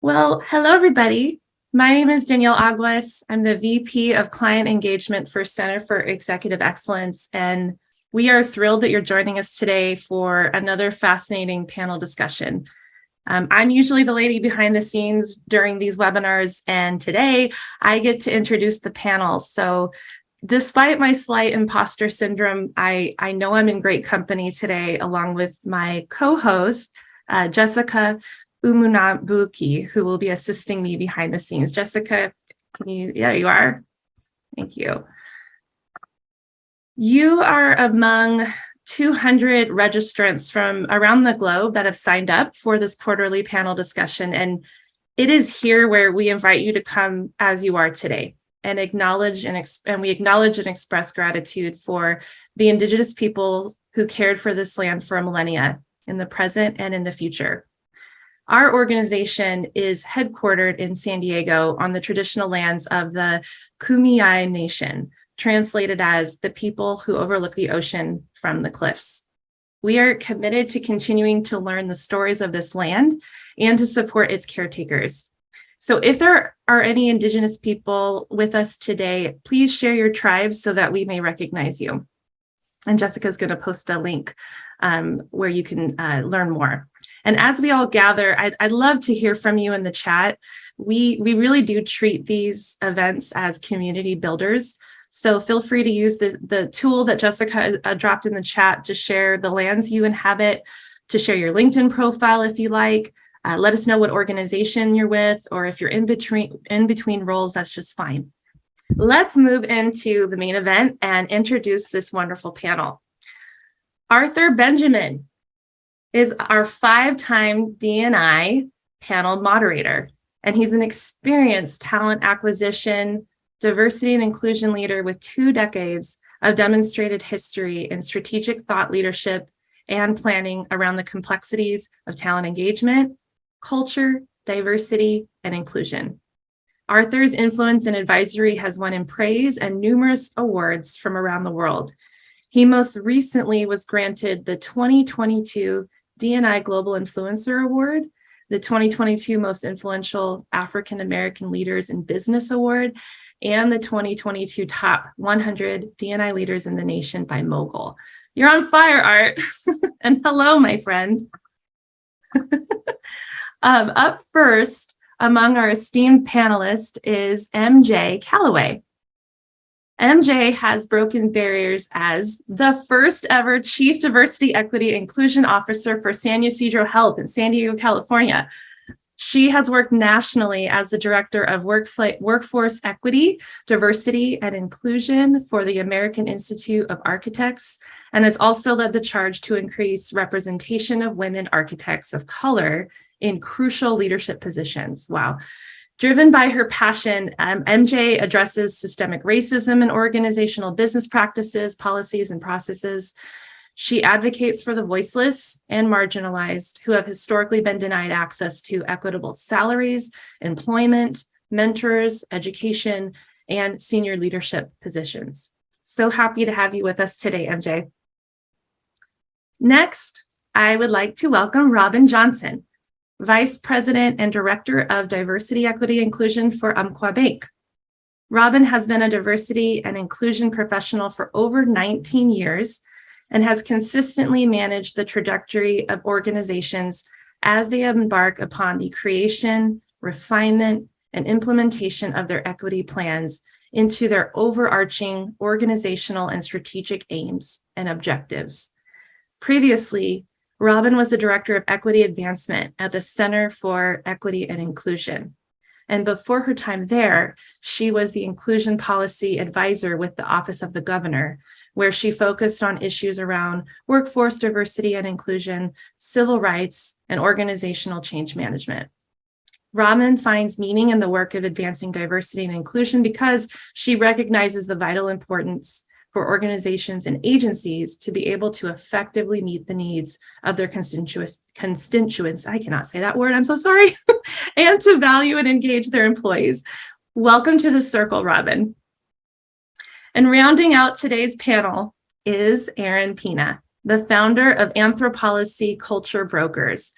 Well, hello, everybody. My name is Danielle Aguas. I'm the VP of Client Engagement for Center for Executive Excellence, and we are thrilled that you're joining us today for another fascinating panel discussion. I'm usually the lady behind the scenes during these webinars, and today I get to introduce the panel. So despite my slight imposter syndrome, I know I'm in great company today, along with my co-host, Jessica Umunabuki, who will be assisting me behind the scenes. Jessica, there you are. Thank you. You are among 200 registrants from around the globe that have signed up for this quarterly panel discussion. And it is here where we invite you to come as you are today and acknowledge and we acknowledge and express gratitude for the Indigenous people who cared for this land for millennia in the present and in the future. Our organization is headquartered in San Diego on the traditional lands of the Kumeyaay Nation, translated as the people who overlook the ocean from the cliffs. We are committed to continuing to learn the stories of this land and to support its caretakers. So if there are any Indigenous people with us today, please share your tribes so that we may recognize you. And Jessica's going to post a link where you can learn more. And as we all gather, I'd love to hear from you in the chat. We really do treat these events as community builders. So feel free to use the tool that Jessica dropped in the chat to share the lands you inhabit, to share your LinkedIn profile if you like. Let us know what organization you're with, or if you're in between roles, that's just fine. Let's move into the main event and introduce this wonderful panel. Arthur Benjamin is our 5-time D&I panel moderator, and he's an experienced talent acquisition, diversity and inclusion leader with 2 decades of demonstrated history in strategic thought leadership and planning around the complexities of talent engagement, culture, diversity, and inclusion. Arthur's influence and advisory has won him praise and numerous awards from around the world. He most recently was granted the 2022 D&I Global Influencer Award, the 2022 Most Influential African American Leaders in Business Award, and the 2022 Top 100 D&I Leaders in the Nation by Mogul. You're on fire, Art. And hello, my friend. Up first, among our esteemed panelists is MJ Calloway. MJ has broken barriers as the first ever Chief Diversity, Equity, Inclusion Officer for San Ysidro Health in San Diego, California. She has worked nationally as the Director of Workforce Equity, Diversity, and Inclusion for the American Institute of Architects, and has also led the charge to increase representation of women architects of color in crucial leadership positions. Wow. Driven by her passion, MJ addresses systemic racism in organizational business practices, policies, and processes. She advocates for the voiceless and marginalized who have historically been denied access to equitable salaries, employment, mentors, education, and senior leadership positions. So happy to have you with us today, MJ. Next, I would like to welcome Robin Johnson, Vice President and Director of Diversity, Equity, Inclusion for Umpqua Bank. Robin has been a diversity and inclusion professional for over 19 years and has consistently managed the trajectory of organizations as they embark upon the creation, refinement, and implementation of their equity plans into their overarching organizational and strategic aims and objectives. Previously, Robin was the Director of Equity Advancement at the Center for Equity and Inclusion. And before her time there, she was the Inclusion Policy Advisor with the Office of the Governor, where she focused on issues around workforce diversity and inclusion, civil rights, and organizational change management. Robin finds meaning in the work of advancing diversity and inclusion because she recognizes the vital importance for organizations and agencies to be able to effectively meet the needs of their constituents, I cannot say that word, I'm so sorry, and to value and engage their employees. Welcome to the circle, Robin. And rounding out today's panel is Pina, the founder of Anthropolicy Culture Brokers,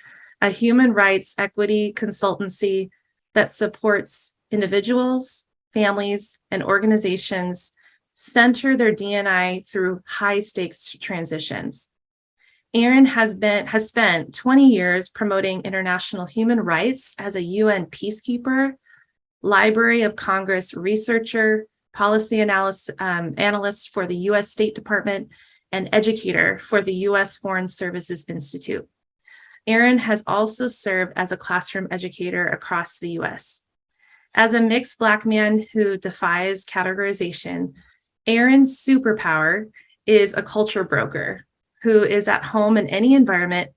a human rights equity consultancy that supports individuals, families, and organizations center their D&I through high-stakes transitions. Aaron has spent 20 years promoting international human rights as a UN peacekeeper, Library of Congress researcher, policy analyst for the U.S. State Department, and educator for the U.S. Foreign Services Institute. Aaron has also served as a classroom educator across the U.S. As a mixed Black man who defies categorization, Aaron's superpower is a culture broker who is at home in any environment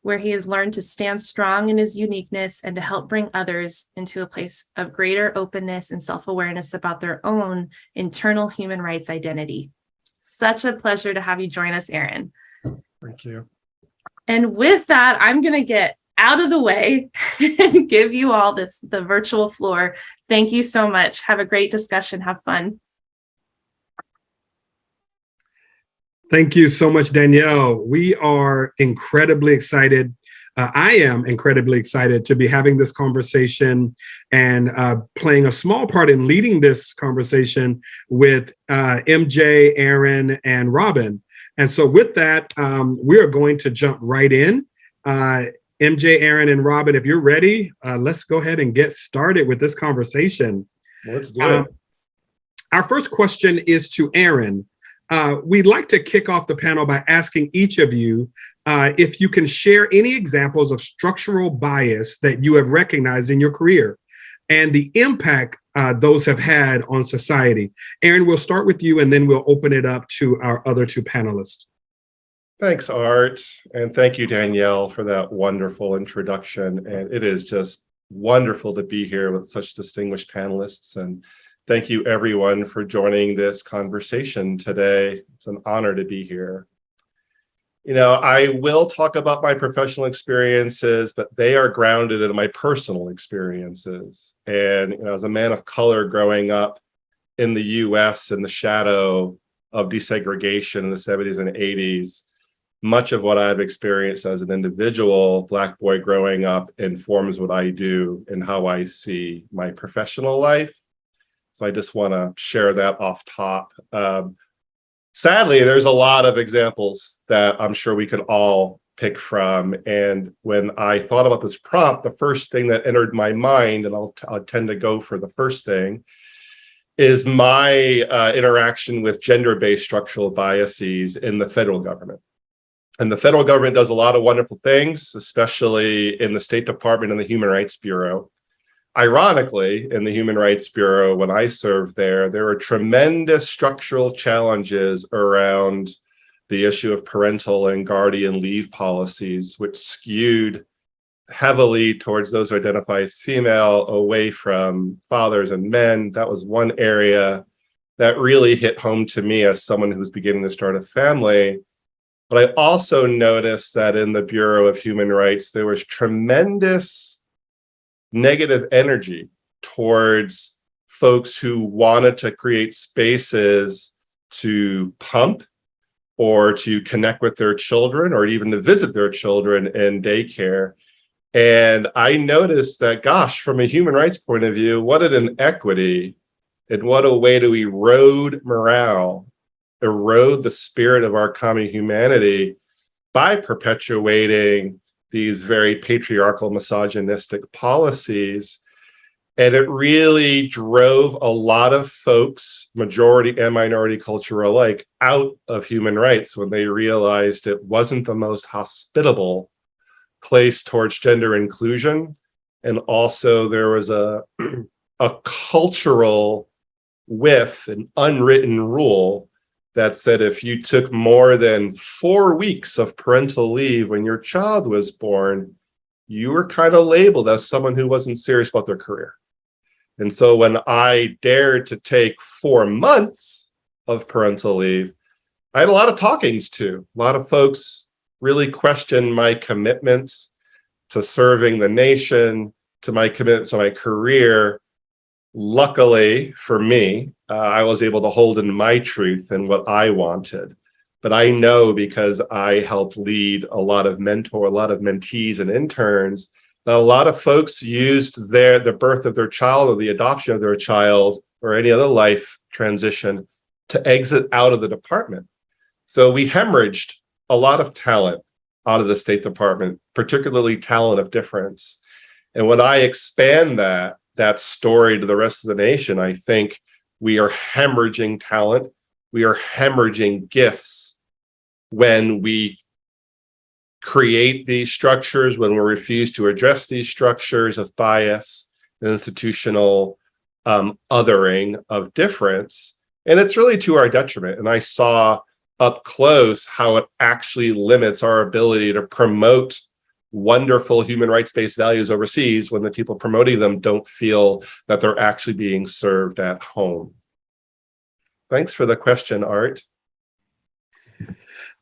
where he has learned to stand strong in his uniqueness and to help bring others into a place of greater openness and self-awareness about their own internal human rights identity. Such a pleasure to have you join us, Aaron. Thank you. And with that, I'm going to get out of the way and give you all the virtual floor. Thank you so much. Have a great discussion. Have fun. Thank you so much, Danielle. We are incredibly excited. I am incredibly excited to be having this conversation and playing a small part in leading this conversation with MJ, Aaron, and Robin. And so with that, we are going to jump right in. MJ, Aaron, and Robin, if you're ready, let's go ahead and get started with this conversation. Let's do it. Our first question is to Aaron. We'd like to kick off the panel by asking each of you if you can share any examples of structural bias that you have recognized in your career and the impact those have had on society. Aaron, we'll start with you and then we'll open it up to our other two panelists. Thanks, Art. And thank you, Danielle, for that wonderful introduction. And it is just wonderful to be here with such distinguished panelists. And thank you, everyone, for joining this conversation today. It's an honor to be here. You know, I will talk about my professional experiences, but they are grounded in my personal experiences. And you know, as a man of color growing up in the US in the shadow of desegregation in the 70s and 80s, much of what I've experienced as an individual Black boy growing up informs what I do and how I see my professional life. So I just want to share that off top. Sadly, there's a lot of examples that I'm sure we could all pick from. And when I thought about this prompt, the first thing that entered my mind, and I'll tend to go for the first thing, is my interaction with gender-based structural biases in the federal government. And the federal government does a lot of wonderful things, especially in the State Department and the Human Rights Bureau. Ironically, in the Human Rights Bureau, when I served there were tremendous structural challenges around the issue of parental and guardian leave policies, which skewed heavily towards those who identify as female, away from fathers and men. That was one area that really hit home to me as someone who's beginning to start a family. But I also noticed that in the Bureau of Human Rights, there was tremendous negative energy towards folks who wanted to create spaces to pump or to connect with their children or even to visit their children in daycare. And I noticed that, gosh, from a human rights point of view, what an inequity and what a way to erode morale, erode the spirit of our common humanity by perpetuating these very patriarchal, misogynistic policies. And it really drove a lot of folks, majority and minority culture alike, out of human rights when they realized it wasn't the most hospitable place towards gender inclusion. And also there was a cultural whiff, an unwritten rule that said if you took more than 4 weeks of parental leave when your child was born, you were kind of labeled as someone who wasn't serious about their career. And so when I dared to take 4 months of parental leave, I had a lot of talkings to. A lot of folks really questioned my commitments to serving the nation, to my commitment to my career. Luckily for me, I was able to hold in my truth and what I wanted. But I know, because I helped lead a lot of mentees and interns, that a lot of folks used the birth of their child or the adoption of their child or any other life transition to exit out of the department. So we hemorrhaged a lot of talent out of the State Department, particularly talent of difference. And when I expand that story to the rest of the nation, I think we are hemorrhaging talent. We are hemorrhaging gifts when we create these structures, when we refuse to address these structures of bias and institutional othering of difference. And it's really to our detriment. And I saw up close how it actually limits our ability to promote wonderful human rights-based values overseas when the people promoting them don't feel that they're actually being served at home. Thanks for the question, Art.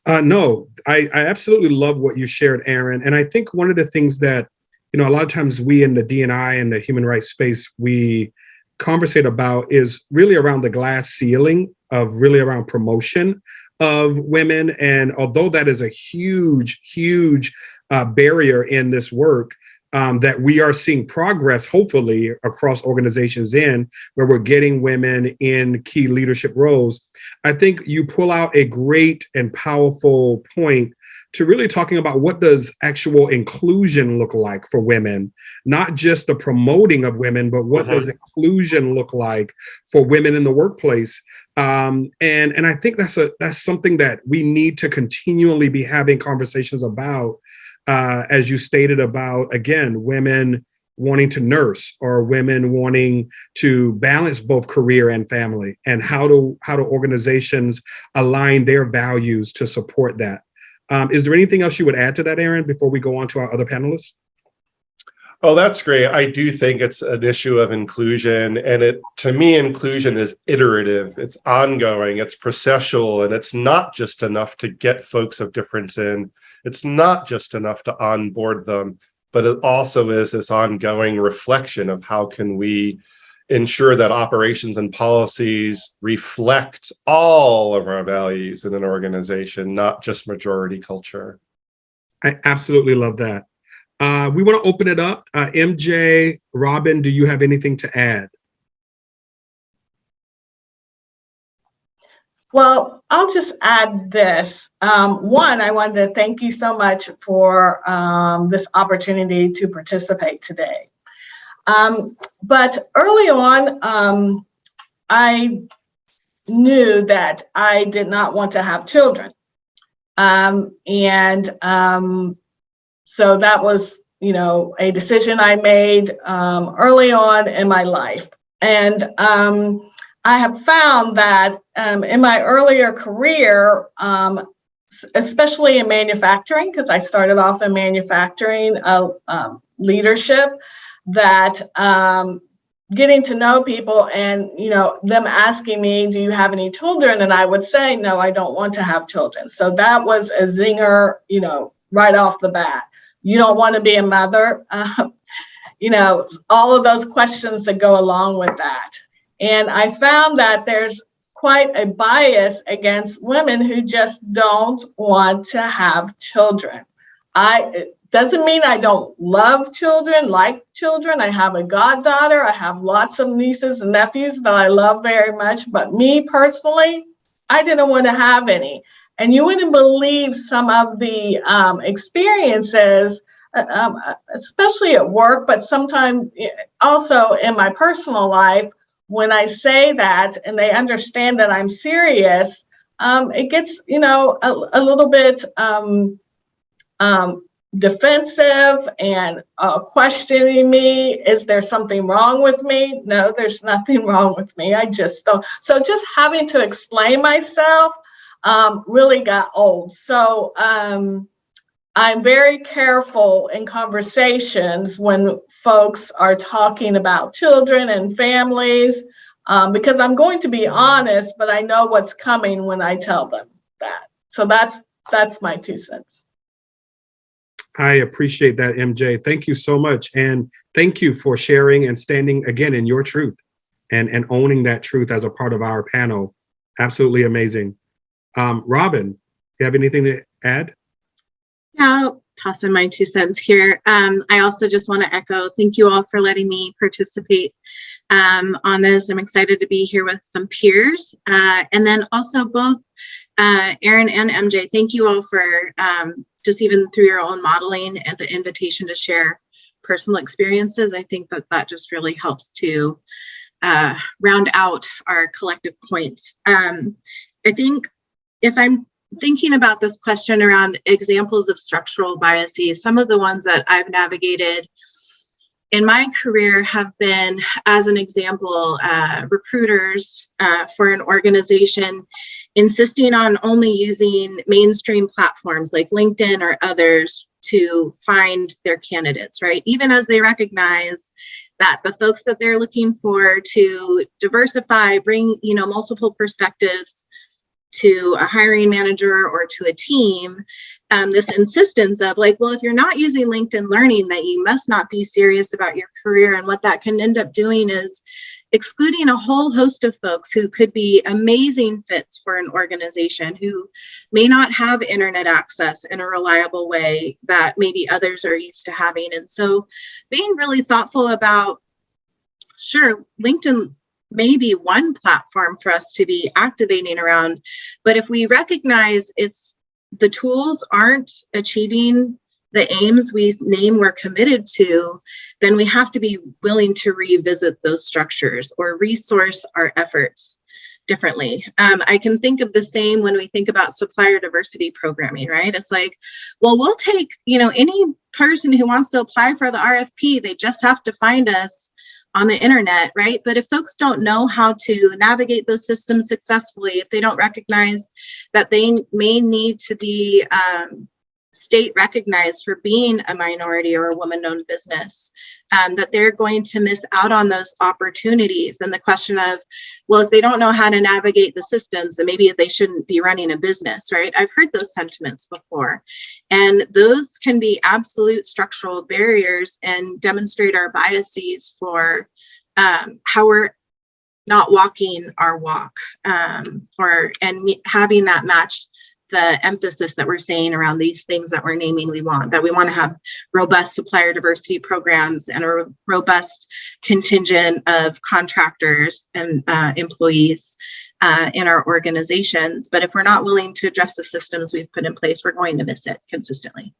No, I absolutely love what you shared, Aaron. And I think one of the things that, a lot of times we in the D&I and the human rights space, we conversate about is really around the glass ceiling of really around promotion of women. And although that is a huge, huge barrier in this work, that we are seeing progress, hopefully, across organizations where we're getting women in key leadership roles. I think you pull out a great and powerful point to really talking about what does actual inclusion look like for women, not just the promoting of women, but what does inclusion look like for women in the workplace? And I think that's something that we need to continually be having conversations about. As you stated about, again, women wanting to nurse or women wanting to balance both career and family, and how do organizations align their values to support that. Is there anything else you would add to that, Aaron, before we go on to our other panelists? Oh, that's great. I do think it's an issue of inclusion. And to me, inclusion is iterative, it's ongoing, it's processual, and it's not just enough to get folks of difference in. It's not just enough to onboard them, but it also is this ongoing reflection of how can we ensure that operations and policies reflect all of our values in an organization, not just majority culture. I absolutely love that. We want to open it up. MJ, Robin, do you have anything to add? Well, I'll just add this. One, I wanted to thank you so much for this opportunity to participate today. But early on, I knew that I did not want to have children. So that was, a decision I made early on in my life. And I have found that in my earlier career, especially in manufacturing, because I started off in manufacturing leadership, that getting to know people and, them asking me, do you have any children? And I would say, no, I don't want to have children. So that was a zinger, right off the bat. You don't want to be a mother, all of those questions that go along with that. And I found that there's quite a bias against women who just don't want to have children. It doesn't mean I don't love children, like children. I have a goddaughter. I have lots of nieces and nephews that I love very much. But me personally, I didn't want to have any. And you wouldn't believe some of the experiences, especially at work, but sometimes also in my personal life, when I say that and they understand that I'm serious, it gets, a little bit defensive and questioning me. Is there something wrong with me? No, there's nothing wrong with me. I just don't. So just having to explain myself really got old. So I'm very careful in conversations when folks are talking about children and families, because I'm going to be honest, but I know what's coming when I tell them that. So that's my 2 cents. I appreciate that, MJ. Thank you so much. And thank you for sharing and standing again in your truth and owning that truth as a part of our panel. Absolutely amazing. Robin, you have anything to add? Yeah, I'll toss in my 2 cents here. I also just want to echo, thank you all for letting me participate on this. I'm excited to be here with some peers. And then also both Aaron and MJ, thank you all for just even through your own modeling and the invitation to share personal experiences. I think that that just really helps to round out our collective points. I think if I'm thinking about this question around examples of structural biases, some of the ones that I've navigated in my career have been, as an example, recruiters for an organization insisting on only using mainstream platforms like LinkedIn or others to find their candidates, right? Even as they recognize that the folks that they're looking for to diversify, bring, multiple perspectives to a hiring manager or to a team, this insistence of like, well, if you're not using LinkedIn Learning, that you must not be serious about your career. And what that can end up doing is excluding a whole host of folks who could be amazing fits for an organization who may not have internet access in a reliable way that maybe others are used to having. And so being really thoughtful about, sure, LinkedIn may be one platform for us to be activating around, but if we recognize the tools aren't achieving the aims we're committed to, then we have to be willing to revisit those structures or resource our efforts differently. I can think of the same when we think about supplier diversity programming, right? It's like, well, we'll take, any person who wants to apply for the RFP, they just have to find us on the internet, right? But if folks don't know how to navigate those systems successfully, if they don't recognize that they may need to be state recognized for being a minority or a woman-owned business, that they're going to miss out on those opportunities. And the question of, well, if they don't know how to navigate the systems, then maybe they shouldn't be running a business, right? I've heard those sentiments before. And those can be absolute structural barriers and demonstrate our biases for how we're not walking our walk, and having that match the emphasis that we're saying around these things that we're naming we want to have robust supplier diversity programs and a robust contingent of contractors and employees in our organizations. But if we're not willing to address the systems we've put in place, we're going to miss it consistently.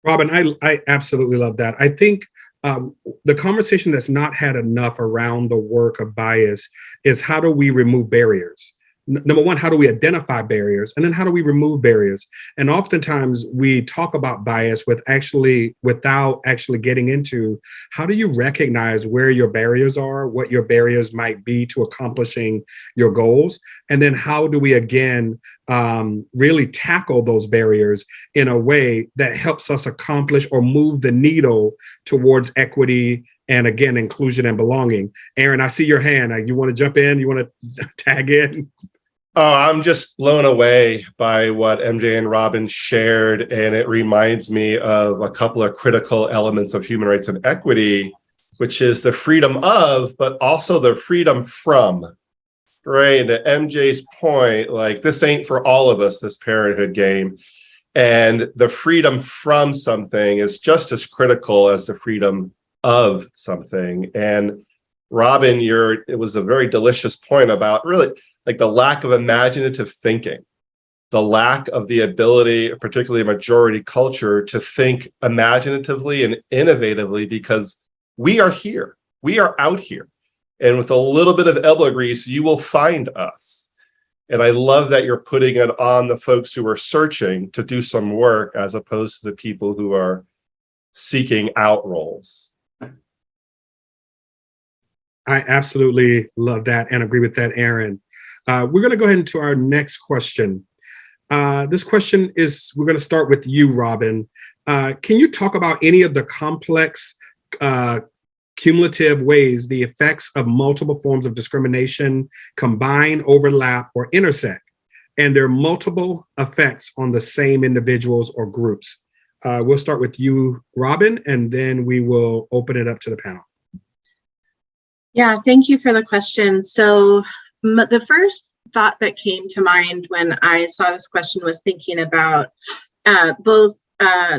Robin, I absolutely love that. I think the conversation that's not had enough around the work of bias is how do we remove barriers? Number one, how do we identify barriers? And then how do we remove barriers? And oftentimes we talk about bias without actually getting into how do you recognize where your barriers are, what your barriers might be to accomplishing your goals? And then how do we, again, really tackle those barriers in a way that helps us accomplish or move the needle towards equity and, again, inclusion and belonging? Aaron, I see your hand. You want to jump in? You want to tag in? Oh, I'm just blown away by what MJ and Robin shared, and it reminds me of a couple of critical elements of human rights and equity, which is the freedom of, but also the freedom from, right? And to MJ's point, like, this ain't for all of us, this parenthood game. And the freedom from something is just as critical as the freedom of something. And Robin, it was a very delicious point about really like the lack of imaginative thinking, the lack of the ability, particularly a majority culture, to think imaginatively and innovatively, because we are here, we are out here. And with a little bit of elbow grease, you will find us. And I love that you're putting it on the folks who are searching to do some work as opposed to the people who are seeking out roles. I absolutely love that and agree with that, Aaron. We're going to go ahead into our next question. This question we're going to start with you, Robin. Can you talk about any of the complex cumulative ways the effects of multiple forms of discrimination combine, overlap, or intersect, and their multiple effects on the same individuals or groups? We'll start with you, Robin, and then we will open it up to the panel. Yeah, thank you for the question. So the first thought that came to mind when I saw this question was thinking about both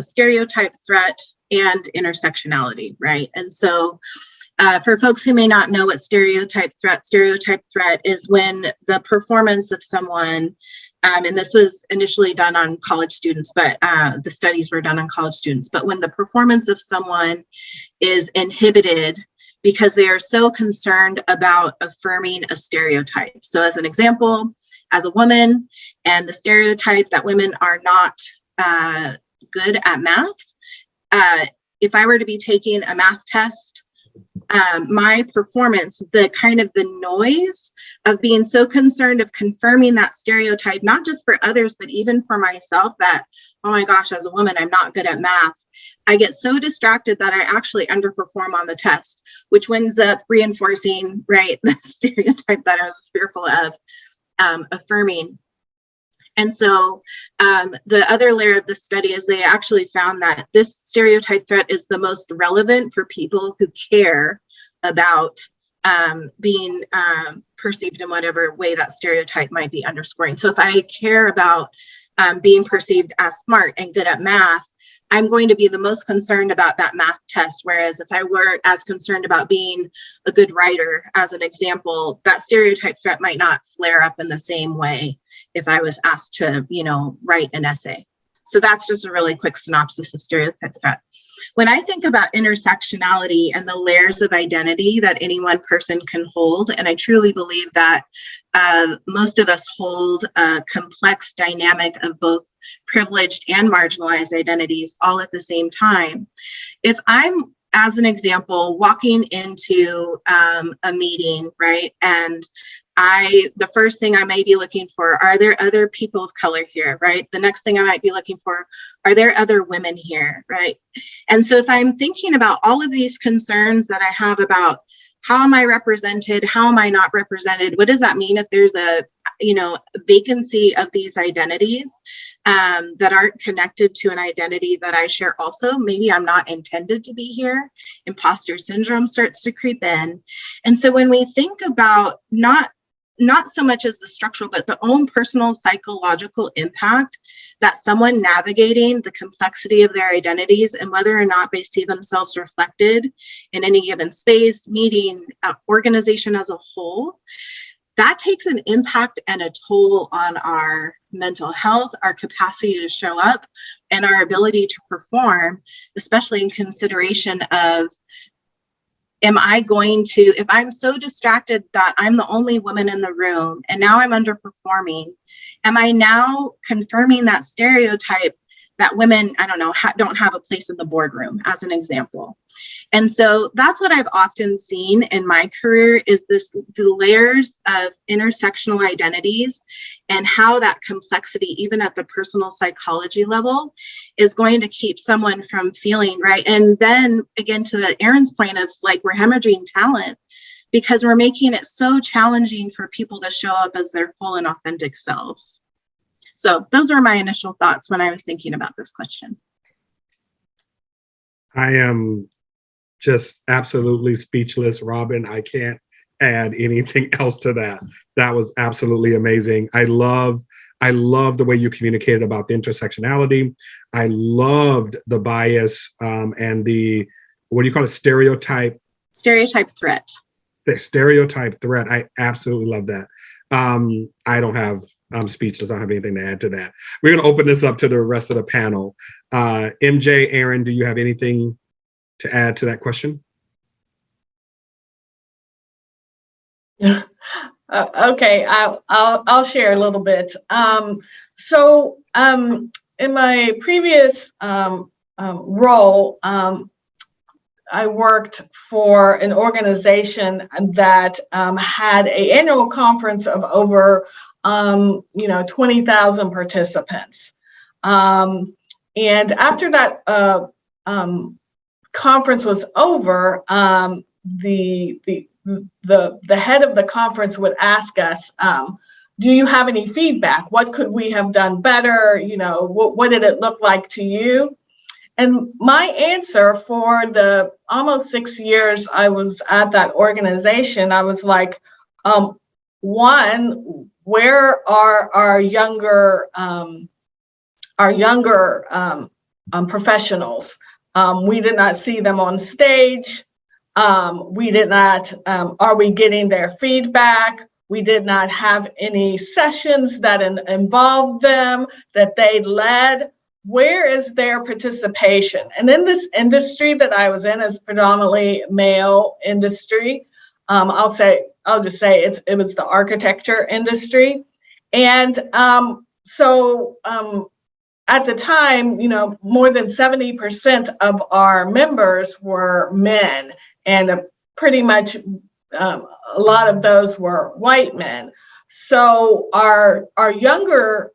stereotype threat and intersectionality, right? And so for folks who may not know what stereotype threat is when the performance of someone, and this was initially done on college students, but the studies were done on college students, but when the performance of someone is inhibited because they are so concerned about affirming a stereotype. So as an example, as a woman, and the stereotype that women are not good at math, if I were to be taking a math test, my performance, the noise of being so concerned of confirming that stereotype, not just for others, but even for myself, that, oh my gosh, as a woman, I'm not good at math. I get so distracted that I actually underperform on the test, which ends up reinforcing, right, the stereotype that I was fearful of affirming. And so the other layer of the study is they actually found that this stereotype threat is the most relevant for people who care about being perceived in whatever way that stereotype might be underscoring. So if I care about being perceived as smart and good at math, I'm going to be the most concerned about that math test. Whereas if I were as concerned about being a good writer, as an example, that stereotype threat might not flare up in the same way if I was asked to, write an essay. So that's just a really quick synopsis of stereotype threat. When I think about intersectionality and the layers of identity that any one person can hold, and I truly believe that most of us hold a complex dynamic of both privileged and marginalized identities all at the same time. If I'm, as an example, walking into a meeting, right, and the first thing I may be looking for, are there other people of color here, right? The next thing I might be looking for, are there other women here, right? And so if I'm thinking about all of these concerns that I have about how am I represented, how am I not represented, what does that mean if there's a vacancy of these identities that aren't connected to an identity that I share also? Maybe I'm not intended to be here. Imposter syndrome starts to creep in. And so when we think about not so much as the structural, but the own personal psychological impact that someone navigating the complexity of their identities and whether or not they see themselves reflected in any given space, meeting, organization as a whole, that takes an impact and a toll on our mental health, our capacity to show up, and our ability to perform, especially in consideration of, if I'm so distracted that I'm the only woman in the room and now I'm underperforming, am I now confirming that stereotype that women, don't have a place in the boardroom, as an example? And so that's what I've often seen in my career, is the layers of intersectional identities and how that complexity, even at the personal psychology level, is going to keep someone from feeling right. And then again, to Erin's point of we're hemorrhaging talent because we're making it so challenging for people to show up as their full and authentic selves. So those are my initial thoughts when I was thinking about this question. I am just absolutely speechless, Robin. I can't add anything else to that. That was absolutely amazing. I love the way you communicated about the intersectionality. I loved the bias and the, what do you call it, stereotype? Stereotype threat. The stereotype threat. I absolutely love that. I'm speechless. I don't have anything to add to that. We're going to open this up to the rest of the panel. MJ, Aaron, do you have anything to add to that question? Okay, I'll share a little bit. In my previous role, I worked for an organization that had an annual conference of over 20,000 participants. And after that conference was over, the head of the conference would ask us, do you have any feedback? What could we have done better? What did it look like to you? And my answer for the almost 6 years I was at that organization, I was like, one, where are our younger professionals? We did not see them on stage. We did not, are we getting their feedback? We did not have any sessions that involved them, that they led. Where is their participation? And in this industry that I was in, is predominantly male industry. I'll just say it was the architecture industry. And so at the time, more than 70% of our members were men, and pretty much a lot of those were white men. So our younger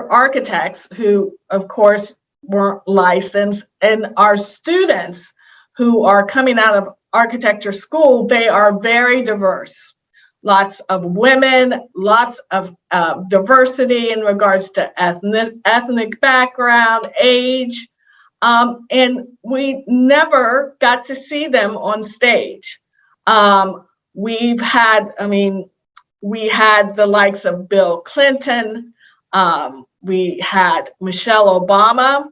architects, who of course weren't licensed, and our students who are coming out of architecture school, they are very diverse. Lots of women, lots of diversity in regards to ethnic background, age, and we never got to see them on stage. We had the likes of Bill Clinton, we had Michelle Obama,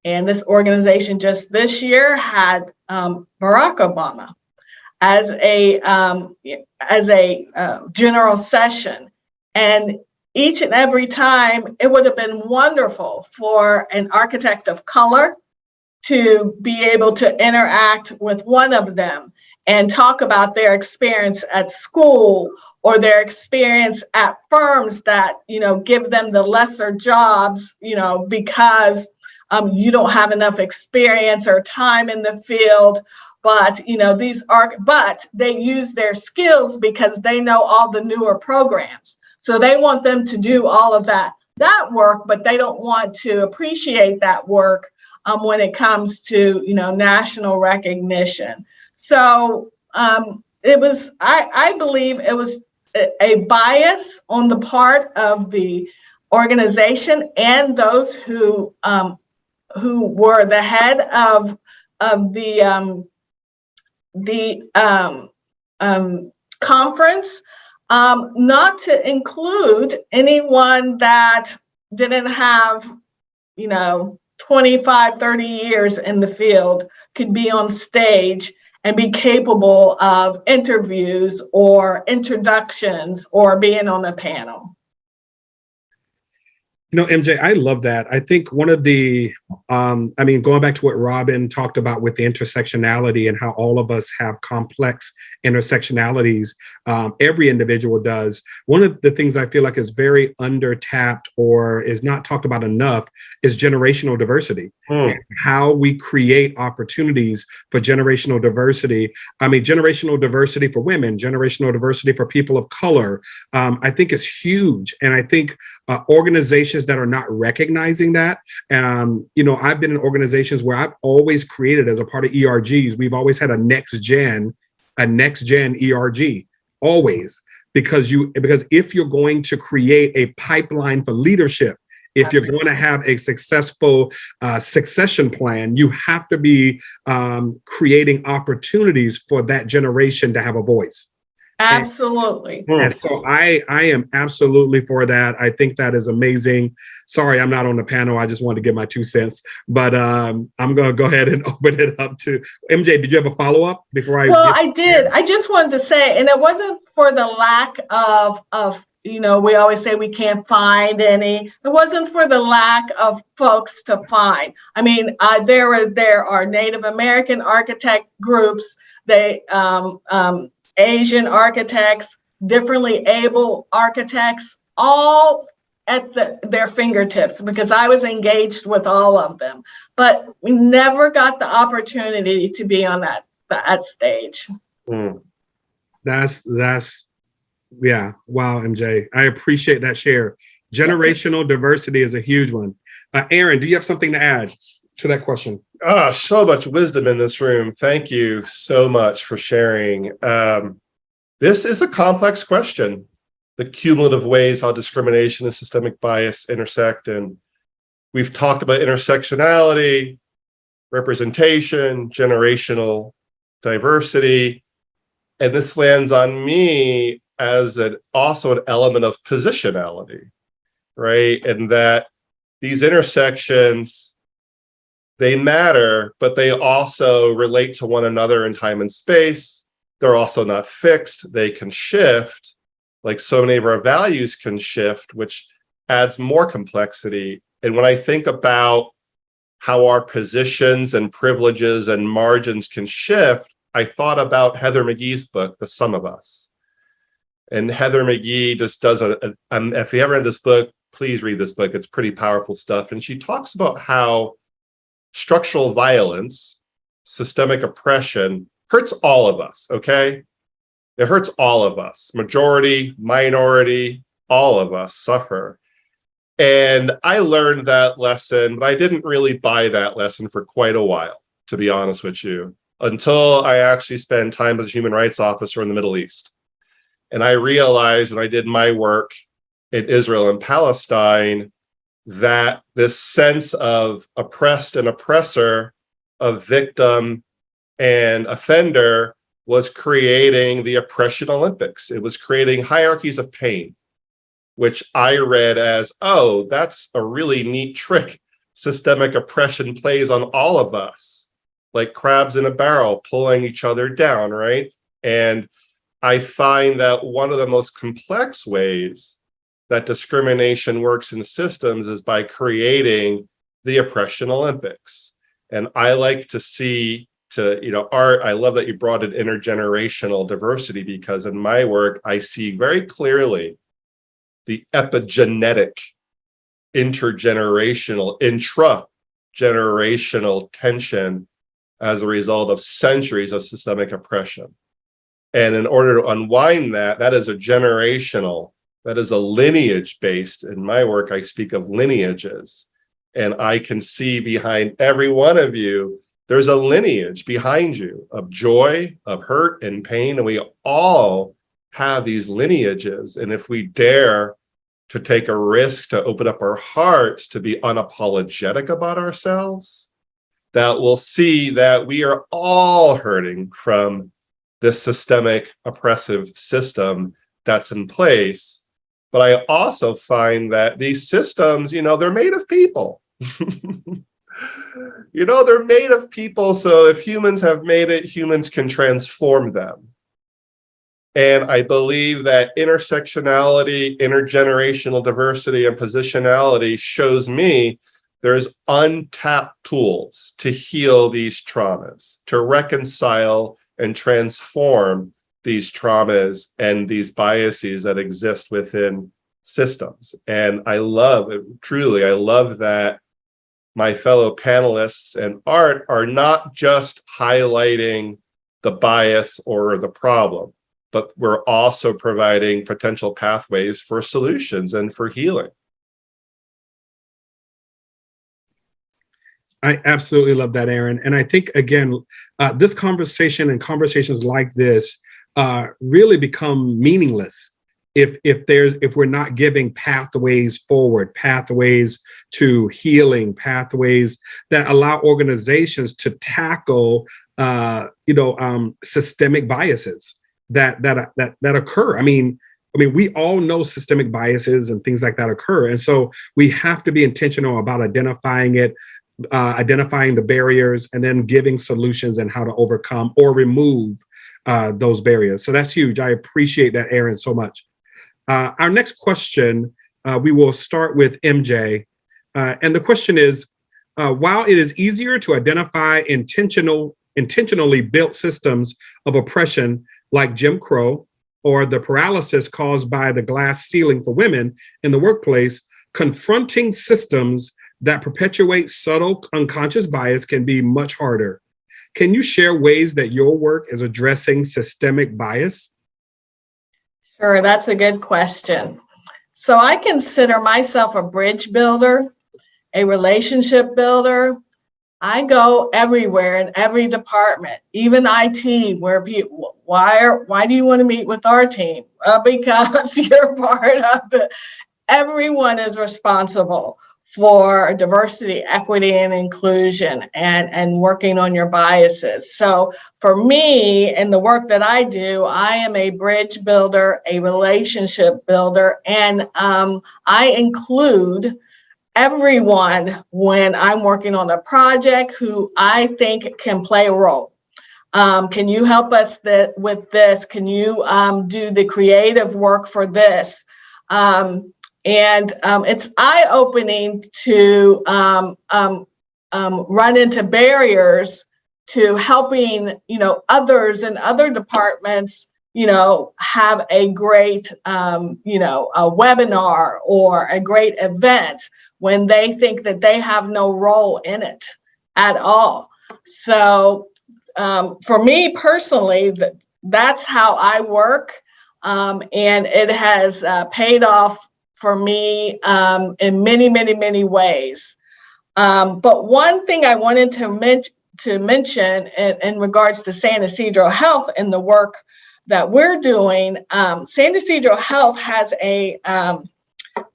and this organization just this year had Barack Obama as a general session. And each and every time, it would have been wonderful for an architect of color to be able to interact with one of them and talk about their experience at school or their experience at firms that, give them the lesser jobs, because you don't have enough experience or time in the field. But but they use their skills because they know all the newer programs. So they want them to do all of that work, but they don't want to appreciate that work when it comes to national recognition. So I believe it was a bias on the part of the organization and those who were the head of the conference, not to include anyone that didn't have 25, 30 years in the field, could be on stage and be capable of interviews or introductions or being on a panel. MJ, I love that. I think one of the, going back to what Robin talked about with the intersectionality and how all of us have complex intersectionalities, every individual does. One of the things I feel like is very undertapped or is not talked about enough is generational diversity. And how we create opportunities for generational diversity. Generational diversity for women, generational diversity for people of color, I think is huge. And I think organizations that are not recognizing that, I've been in organizations where I've always created, as a part of ERGs, we've always had a next gen ERG, always, because if you're going to create a pipeline for leadership, if you're going to have a successful succession plan, you have to be creating opportunities for that generation to have a voice. Absolutely. And so I am absolutely for that. I think that is amazing. Sorry, I'm not on the panel. I just wanted to give my 2 cents, but I'm going to go ahead and open it up to MJ. Did you have a follow-up before I? Well, I did. I just wanted to say, and it wasn't for the lack of we always say we can't find any. It wasn't for the lack of folks to find. There are Native American architect groups. They Asian architects, differently able architects, all at their fingertips, because I was engaged with all of them, but we never got the opportunity to be on that stage. That's yeah. Wow, MJ. I appreciate that share. Generational diversity is a huge one. Aaron, do you have something to add to that question? So much wisdom in this room. Thank you so much for sharing. This is a complex question, the cumulative ways how discrimination and systemic bias intersect. And we've talked about intersectionality, representation, generational diversity. And this lands on me as also an element of positionality, right? And that these intersections, they matter, but they also relate to one another in time and space. They're also not fixed. They can shift, like so many of our values can shift, which adds more complexity. And when I think about how our positions and privileges and margins can shift, I thought about Heather McGhee's book, The Sum of Us. And Heather McGhee just does if you haven't read this book, please read this book. It's pretty powerful stuff. And she talks about how structural violence, systemic oppression hurts all of us, okay? It hurts all of us, majority, minority, all of us suffer. And I learned that lesson, but I didn't really buy that lesson for quite a while, to be honest with you, until I actually spent time as a human rights officer in the Middle East. And I realized when I did my work in Israel and Palestine that this sense of oppressed and oppressor, of victim and offender, was creating the oppression Olympics. It was creating hierarchies of pain, which I read as, oh, that's a really neat trick systemic oppression plays on all of us, like crabs in a barrel pulling each other down, right? And I find that one of the most complex ways that discrimination works in systems is by creating the oppression Olympics. And I like to see Art, I love that you brought in intergenerational diversity, because in my work, I see very clearly the epigenetic, intergenerational, intra-generational tension as a result of centuries of systemic oppression. And in order to unwind that, that is a generational, that is a lineage-based. In my work, I speak of lineages. And I can see behind every one of you, there's a lineage behind you of joy, of hurt and pain. And we all have these lineages. And if we dare to take a risk to open up our hearts to be unapologetic about ourselves, that we'll see that we are all hurting from this systemic oppressive system that's in place. But I also find that these systems, they're made of people. They're made of people. So if humans have made it, humans can transform them. And I believe that intersectionality, intergenerational diversity, and positionality shows me there's untapped tools to heal these traumas, to reconcile and transform these traumas and these biases that exist within systems. And I love that my fellow panelists and Art are not just highlighting the bias or the problem, but we're also providing potential pathways for solutions and for healing. I absolutely love that, Aaron. And I think, again, this conversation and conversations like this really become meaningless if we're not giving pathways forward, pathways to healing, pathways that allow organizations to tackle systemic biases that occur. I mean, we all know systemic biases and things like that occur. And so we have to be intentional about identifying it, identifying the barriers, and then giving solutions and how to overcome or remove those barriers. So that's huge. I appreciate that, Aaron, so much. Our next question, we will start with MJ. And the question is, while it is easier to identify intentionally built systems of oppression like Jim Crow or the paralysis caused by the glass ceiling for women in the workplace, confronting systems that perpetuate subtle unconscious bias can be much harder. Can you share ways that your work is addressing systemic bias? Sure, that's a good question. So I consider myself a bridge builder, a relationship builder. I go everywhere in every department, even IT, where people, why do you want to meet with our team? Because you're part of it. Everyone is responsible for diversity, equity, and inclusion, and working on your biases. So for me, in the work that I do, I am a bridge builder, a relationship builder, and I include everyone when I'm working on a project who I think can play a role. Can you help us with this? Can you do the creative work for this? It's eye-opening to run into barriers to helping, others in other departments, have a great, a webinar or a great event when they think that they have no role in it at all. So for me personally, that's how I work, and it has paid off for me in many, many, many ways. But one thing I wanted to mention in regards to San Ysidro Health and the work that we're doing, San Ysidro Health has a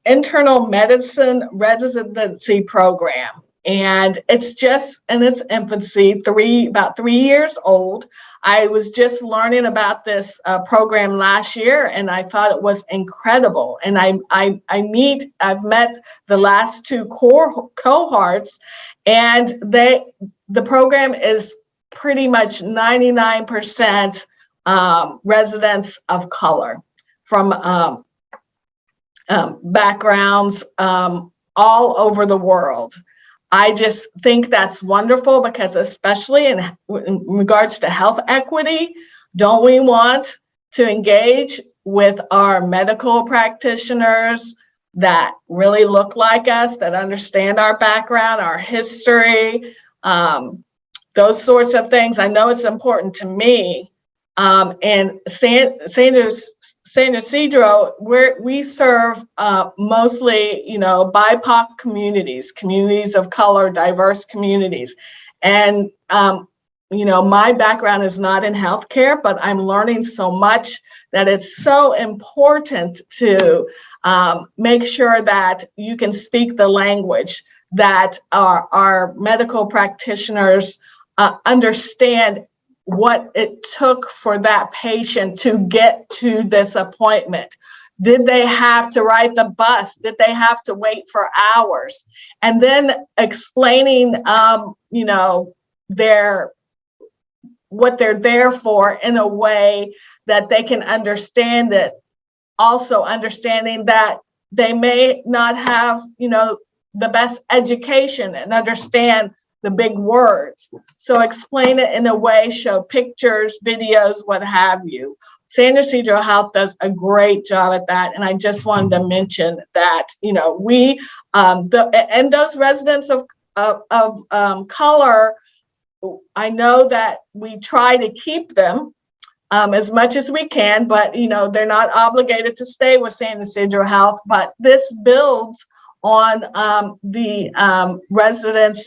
internal medicine residency program. And it's just in its infancy, about 3 years old. I was just learning about this program last year, and I thought it was incredible. And I've met the last two cohorts, and the program is pretty much 99% residents of color from backgrounds all over the world. I just think that's wonderful because especially in regards to health equity, don't we want to engage with our medical practitioners that really look like us, that understand our background, our history, those sorts of things. I know it's important to me. And San Ysidro, we serve mostly, BIPOC communities of color, diverse communities. And, my background is not in healthcare, but I'm learning so much that it's so important to make sure that you can speak the language, that our medical practitioners understand what it took for that patient to get to this appointment. Did they have to ride the bus? Did they have to wait for hours? And then explaining, what they're there for in a way that they can understand it. Also understanding that they may not have, the best education and understand the big words. So explain it in a way, show pictures, videos, what have you. San Ysidro Health does a great job at that. And I just wanted to mention that, we, and those residents of color, I know that we try to keep them as much as we can, but, they're not obligated to stay with San Ysidro Health, but this builds on the residents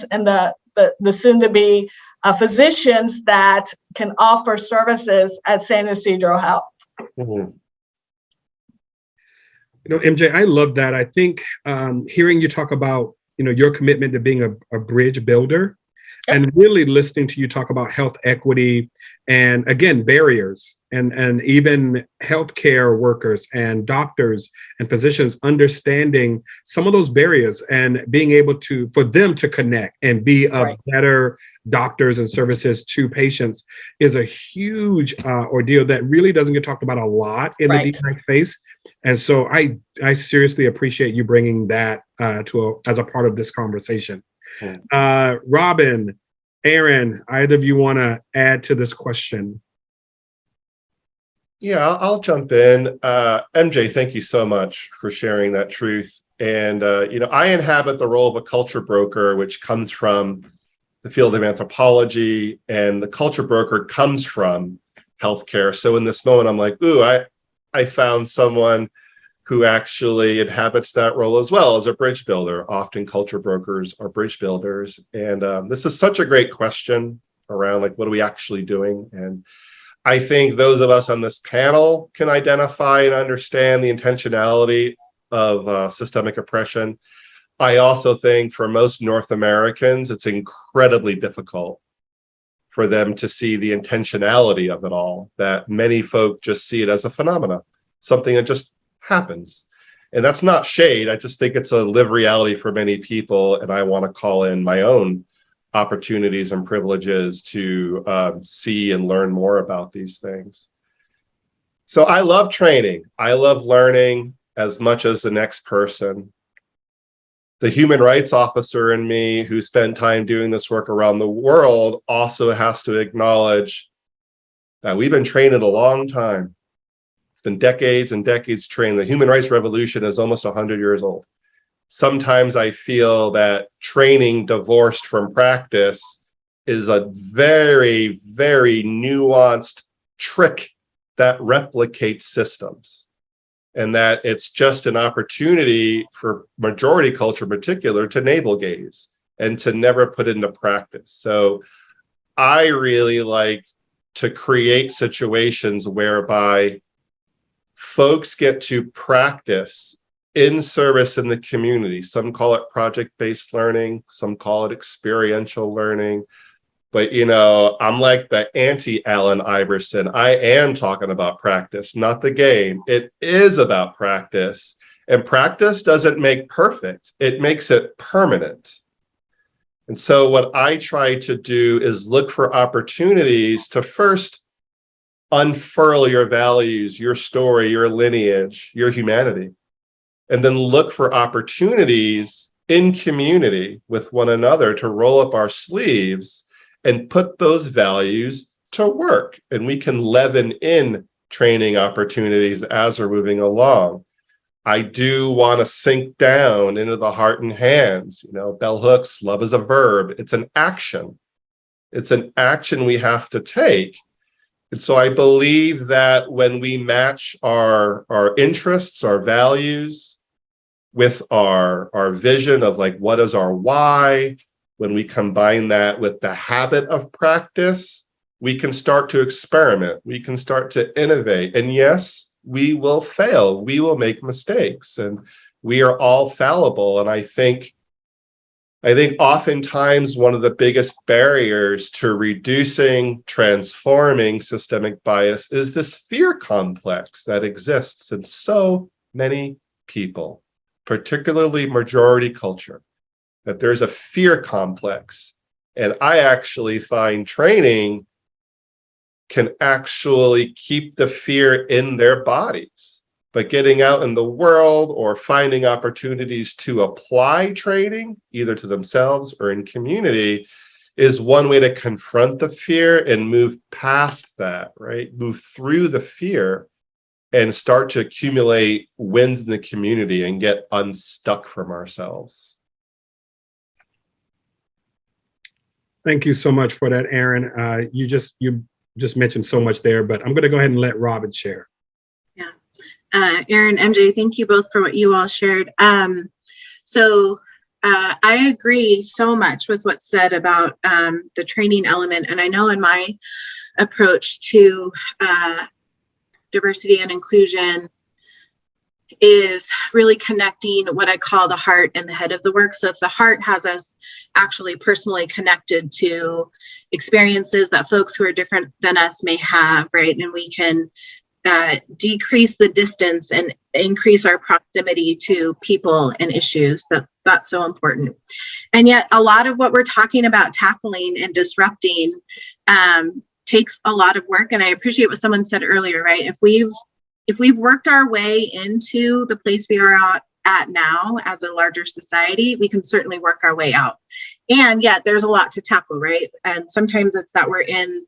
and the soon-to-be physicians that can offer services at San Ysidro Health. Mhm. MJ, I love that. I think hearing you talk about, your commitment to being a bridge builder, and really listening to you talk about health equity and, again, barriers, and even healthcare workers and doctors and physicians understanding some of those barriers and being able for them to connect and be better doctors and services to patients is a huge ordeal that really doesn't get talked about a lot in the DEI space. And so I seriously appreciate you bringing that as a part of this conversation. Robin, Aaron, either of you want to add to this question? Yeah, I'll jump in. MJ, thank you so much for sharing that truth. And, I inhabit the role of a culture broker, which comes from the field of anthropology, and the culture broker comes from healthcare. So in this moment, I'm like, ooh, I found someone who actually inhabits that role as well as a bridge builder. Often culture brokers are bridge builders. And this is such a great question around, like, what are we actually doing? And I think those of us on this panel can identify and understand the intentionality of systemic oppression. I also think for most North Americans, it's incredibly difficult for them to see the intentionality of it all, that many folk just see it as a phenomena, something that just happens. And that's not shade. I just think it's a lived reality for many people. And I want to call in my own opportunities and privileges to see and learn more about these things. So I love training. I love learning as much as the next person. The human rights officer in me who spent time doing this work around the world also has to acknowledge that we've been trained a long time. It's been decades and decades trained. The human rights revolution is almost 100 years old. Sometimes I feel that training divorced from practice is a very, very nuanced trick that replicates systems. And that it's just an opportunity for majority culture in particular to navel gaze and to never put into practice. So I really like to create situations whereby folks get to practice in service in the community. Some call it project-based learning, some call it experiential learning. But, you know, I'm like the anti-Allen Iverson. I am talking about practice, not the game. It is about practice. And practice doesn't make perfect. It makes it permanent. And so what I try to do is look for opportunities to first unfurl your values, your story, your lineage, your humanity, and then look for opportunities in community with one another to roll up our sleeves and put those values to work. And we can leaven in training opportunities as we're moving along. I do want to sink down into the heart and hands. You know, bell hooks, love is a verb. It's an action. It's an action we have to take. And so I believe that when we match our interests, our values with our vision of like, what is our why? When we combine that with the habit of practice, we can start to experiment. We can start to innovate. And yes, we will fail. We will make mistakes. And we are all fallible. And I think oftentimes one of the biggest barriers to reducing, transforming systemic bias is this fear complex that exists in so many people, particularly majority culture. That there's a fear complex. And I actually find training can actually keep the fear in their bodies. But getting out in the world or finding opportunities to apply training, either to themselves or in community, is one way to confront the fear and move past that, right? Move through the fear and start to accumulate wins in the community and get unstuck from ourselves. Thank you so much for that, Aaron. You just mentioned so much there, but I'm going to go ahead and let Robin share. Yeah, Aaron, MJ, thank you both for what you all shared. So I agree so much with what's said about the training element, and I know in my approach to diversity and inclusion is really connecting what I call the heart and the head of the work. So if the heart has us actually personally connected to experiences that folks who are different than us may have, right? And we can decrease the distance and increase our proximity to people and issues. That's so important. And yet a lot of what we're talking about tackling and disrupting takes a lot of work. And I appreciate what someone said earlier, right? If we've worked our way into the place we are at now as a larger society, we can certainly work our way out. And yet there's a lot to tackle, right? And sometimes it's that we're in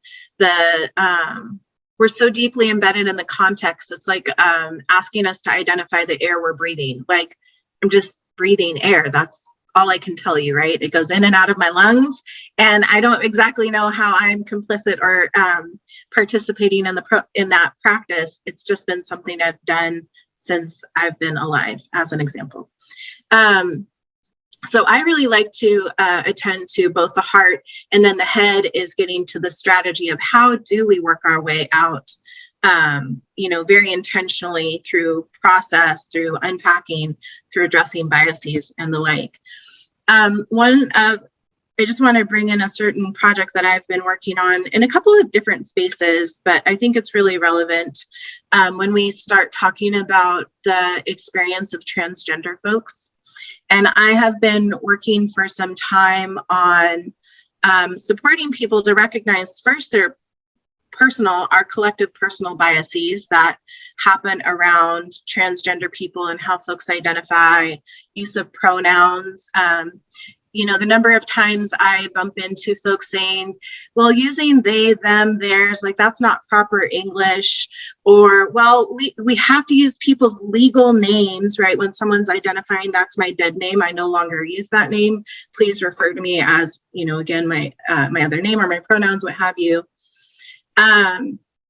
we're so deeply embedded in the context. It's like asking us to identify the air we're breathing. Like, I'm just breathing air. That's all I can tell you, right? It goes in and out of my lungs, and I don't exactly know how I'm complicit or participating in that practice. It's just been something I've done since I've been alive, as an example. So I really like to attend to both the heart, and then the head is getting to the strategy of how do we work our way out very intentionally through process, through unpacking, through addressing biases and the like. I just want to bring in a certain project that I've been working on in a couple of different spaces, but I think it's really relevant when we start talking about the experience of transgender folks. And I have been working for some time on supporting people to recognize first their our collective personal biases that happen around transgender people and how folks identify, use of pronouns. The number of times I bump into folks saying, well, using they, them, theirs, like that's not proper English, or, well, we have to use people's legal names, right? When someone's identifying, that's my dead name, I no longer use that name. Please refer to me as, again, my other name or my pronouns, what have you.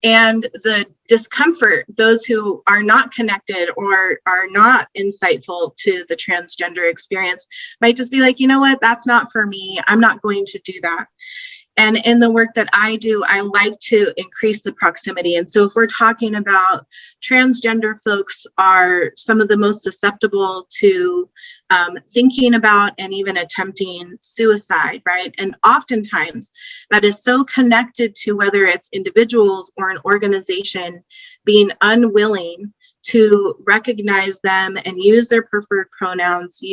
And the discomfort, those who are not connected or are not insightful to the transgender experience might just be like, you know what, that's not for me. I'm not going to do that. And in the work that I do, I like to increase the proximity. And so if we're talking about transgender folks are some of the most susceptible to thinking about and even attempting suicide, right? And oftentimes that is so connected to whether it's individuals or an organization being unwilling to recognize them and use their preferred pronouns,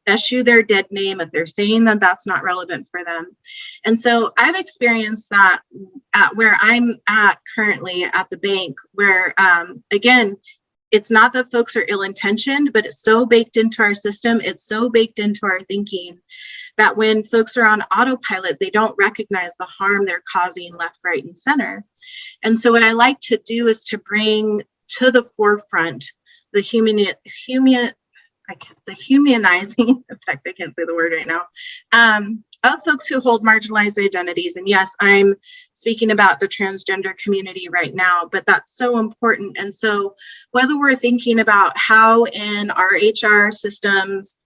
eschew their dead name if they're saying that that's not relevant for them. And so I've experienced that at where I'm at currently at the bank, where again, it's not that folks are ill-intentioned, but it's so baked into our system, it's so baked into our thinking that when folks are on autopilot, they don't recognize the harm they're causing left, right, and center. And so what I like to do is to bring to the forefront the humanizing effect, I can't say the word right now, of folks who hold marginalized identities. And yes, I'm speaking about the transgender community right now, but that's so important. And so whether we're thinking about how in our HR systems,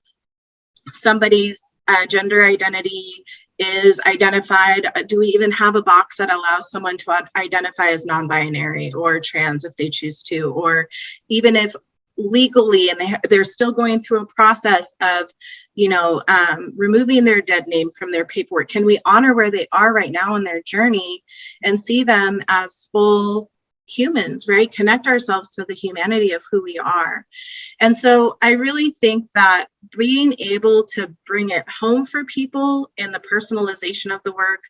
somebody's gender identity is identified, do we even have a box that allows someone to identify as non-binary or trans if they choose to, or even if legally and they're still going through a process of removing their dead name from their paperwork, can we honor where they are right now in their journey and see them as full humans, right? Connect ourselves to the humanity of who we are. And so I really think that being able to bring it home for people in the personalization of the work,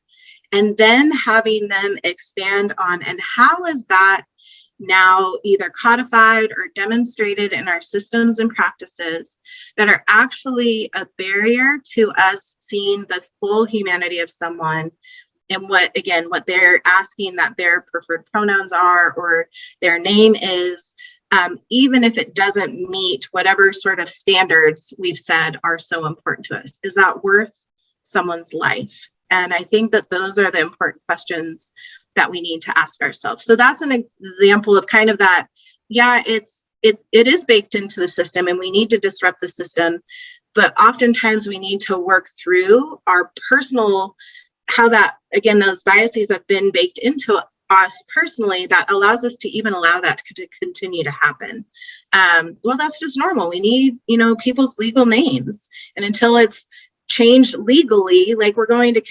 and then having them expand on, and how is that now either codified or demonstrated in our systems and practices that are actually a barrier to us seeing the full humanity of someone and what they're asking that their preferred pronouns are or their name is, even if it doesn't meet whatever sort of standards we've said are so important to us. Is that worth someone's life? And I think that those are the important questions that we need to ask ourselves. So that's an example of kind of that, yeah, it is baked into the system and we need to disrupt the system, but oftentimes we need to work through our personal, how that, again, those biases have been baked into us personally that allows us to even allow that to continue to happen. Well, that's just normal. We need, people's legal names. And until it's changed legally, like we're going to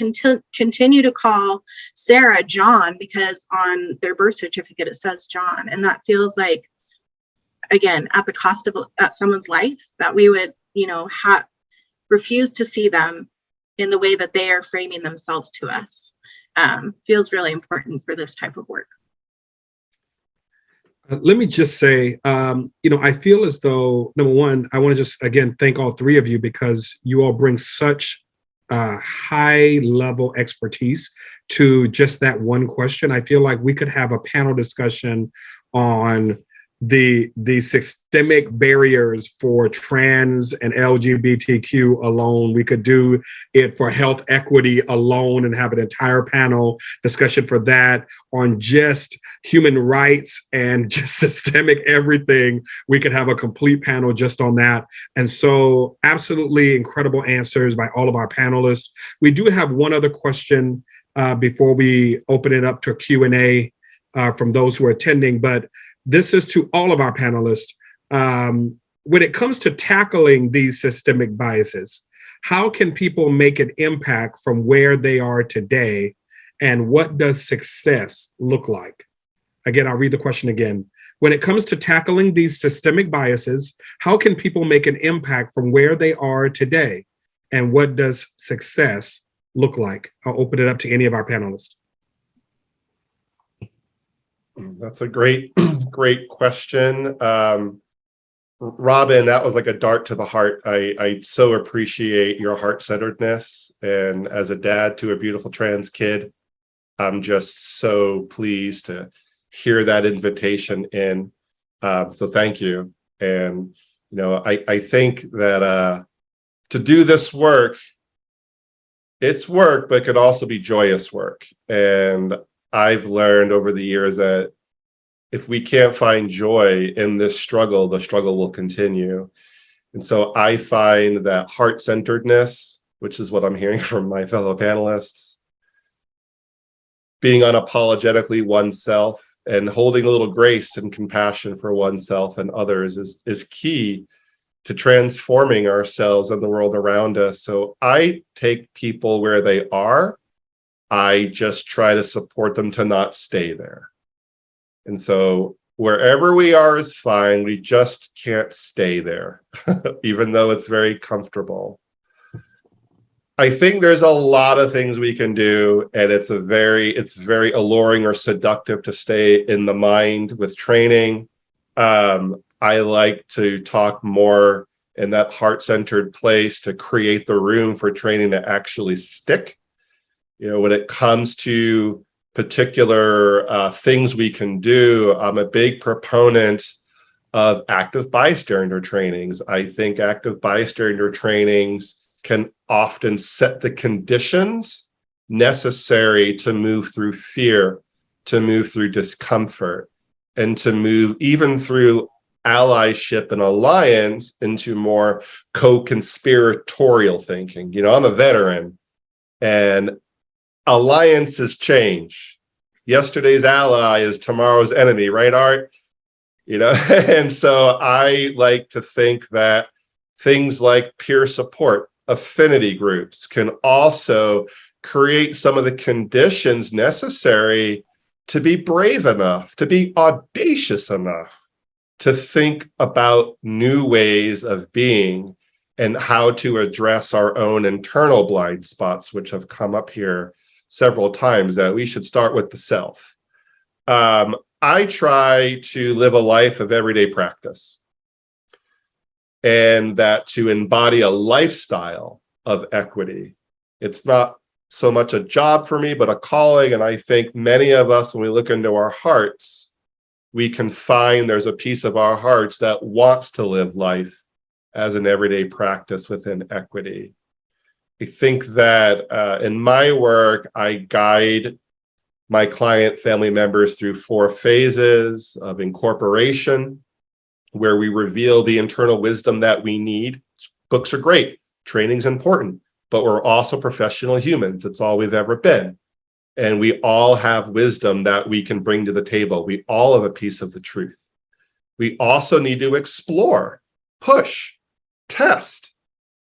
continue to call Sarah John because on their birth certificate it says John, and that feels like, again, at the cost of someone's life, that we would refuse to see them in the way that they are framing themselves to us. Feels really important for this type of work. Let me just say, I feel as though, number one, I want to just, again, thank all three of you because you all bring such high level expertise to just that one question. I feel like we could have a panel discussion on the systemic barriers for trans and LGBTQ alone. We could do it for health equity alone and have an entire panel discussion for that. On just human rights and just systemic everything, we could have a complete panel just on that. And so absolutely incredible answers by all of our panelists. We do have one other question before we open it up to Q&A. from those who are attending, but this is to all of our panelists. When it comes to tackling these systemic biases, how can people make an impact from where they are today? And what does success look like? Again, I'll read the question again. When it comes to tackling these systemic biases, how can people make an impact from where they are today? And what does success look like? I'll open it up to any of our panelists. That's a great question. Robin, that was like a dart to the heart. I so appreciate your heart-centeredness. And as a dad to a beautiful trans kid, I'm just so pleased to hear that invitation in. So thank you. And, I think that to do this work, it's work, but it could also be joyous work. And I've learned over the years that if we can't find joy in this struggle, the struggle will continue. And so I find that heart-centeredness, which is what I'm hearing from my fellow panelists, being unapologetically oneself and holding a little grace and compassion for oneself and others is key to transforming ourselves and the world around us. So I take people where they are. I just try to support them to not stay there. And so wherever we are is fine. We just can't stay there, even though it's very comfortable. I think there's a lot of things we can do, and it's very alluring or seductive to stay in the mind with training. I like to talk more in that heart-centered place to create the room for training to actually stick. When it comes to particular things we can do, I'm a big proponent of active bystander trainings. I think active bystander trainings can often set the conditions necessary to move through fear, to move through discomfort, and to move even through allyship and alliance into more co-conspiratorial thinking. I'm a veteran, and alliances change. Yesterday's ally is tomorrow's enemy, right, Art? And so I like to think that things like peer support, affinity groups can also create some of the conditions necessary to be brave enough, to be audacious enough, to think about new ways of being and how to address our own internal blind spots, which have come up here several times, that we should start with the self. I try to live a life of everyday practice, and that to embody a lifestyle of equity. It's not so much a job for me, but a calling. And I think many of us, when we look into our hearts, we can find there's a piece of our hearts that wants to live life as an everyday practice within equity. I think that in my work, I guide my client family members through 4 phases of incorporation, where we reveal the internal wisdom that we need. Books are great, training's important, but we're also professional humans. It's all we've ever been. And we all have wisdom that we can bring to the table. We all have a piece of the truth. We also need to explore, push, test,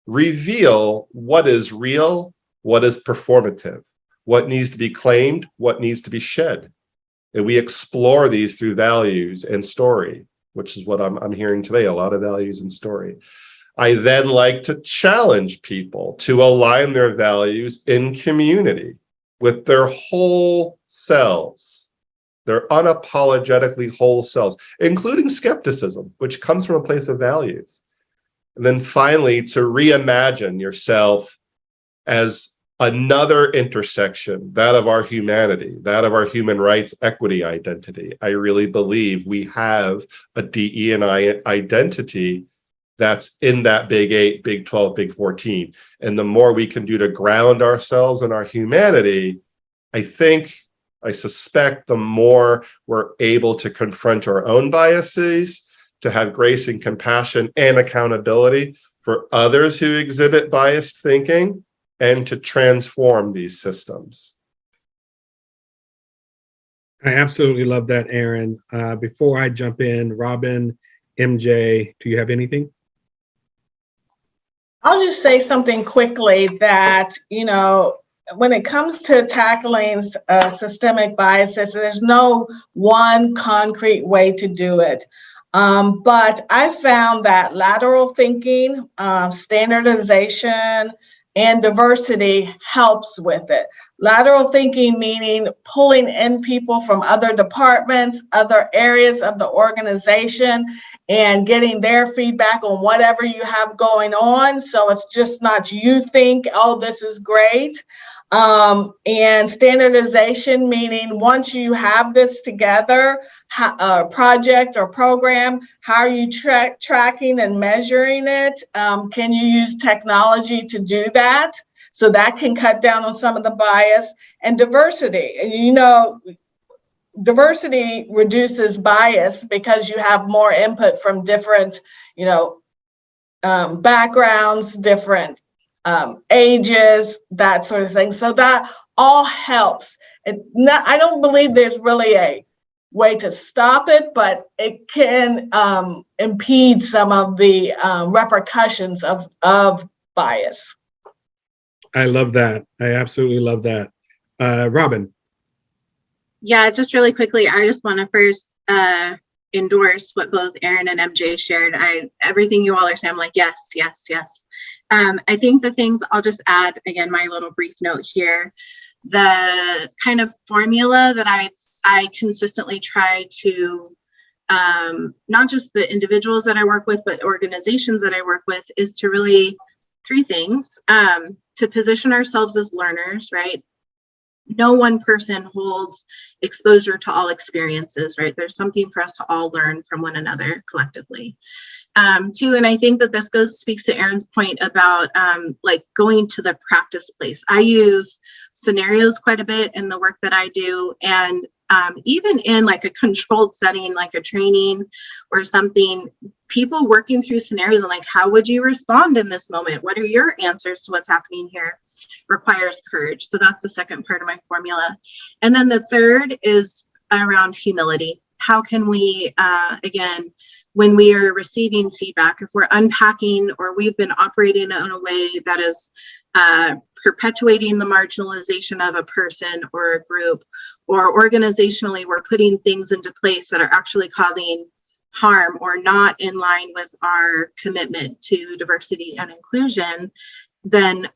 reveal what is real, what is performative, what needs to be claimed, what needs to be shed. And we explore these through values and story, which is what I'm hearing today, a lot of values and story. I then like to challenge people to align their values in community with their whole selves, their unapologetically whole selves, including skepticism, which comes from a place of values. And then finally, to reimagine yourself as another intersection, that of our humanity, that of our human rights, equity identity. I really believe we have a DE&I identity that's in that Big 8, Big 12, Big 14. And the more we can do to ground ourselves in our humanity, I suspect the more we're able to confront our own biases, to have grace and compassion and accountability for others who exhibit biased thinking, and to transform these systems. I absolutely love that, Aaron. Before I jump in, Robin, MJ, do you have anything? I'll just say something quickly that, when it comes to tackling systemic biases, there's no one concrete way to do it. But I found that lateral thinking, standardization, and diversity helps with it. Lateral thinking meaning pulling in people from other departments, other areas of the organization, and getting their feedback on whatever you have going on. So it's just not you think, oh, this is great. And standardization, meaning once you have this together, a project or program, how are you tracking and measuring it? Can you use technology to do that? So that can cut down on some of the bias. And diversity. Diversity reduces bias because you have more input from different, backgrounds, different ages, that sort of thing. So that all helps. I don't believe there's really a way to stop it, but it can impede some of the repercussions of bias. I love that. I absolutely love that. Robin. Yeah, just really quickly, I just want to first endorse what both Aaron and MJ shared. Everything you all are saying, I'm like, yes, yes, yes. I think the things I'll just add, again, my little brief note here, the kind of formula that I consistently try to, not just the individuals that I work with, but organizations that I work with, is to really, three things, to position ourselves as learners, right? No one person holds exposure to all experiences, right? There's something for us to all learn from one another collectively. Two, and I think that this speaks to Aaron's point about like going to the practice place. I use scenarios quite a bit in the work that I do, and even in like a controlled setting, like a training or something, people working through scenarios and like, how would you respond in this moment? What are your answers to what's happening here? Requires courage. So that's the second part of my formula. And then the third is around humility. How can we, again, when we are receiving feedback, if we're unpacking or we've been operating in a way that is perpetuating the marginalization of a person or a group, or organizationally we're putting things into place that are actually causing harm or not in line with our commitment to diversity and inclusion, then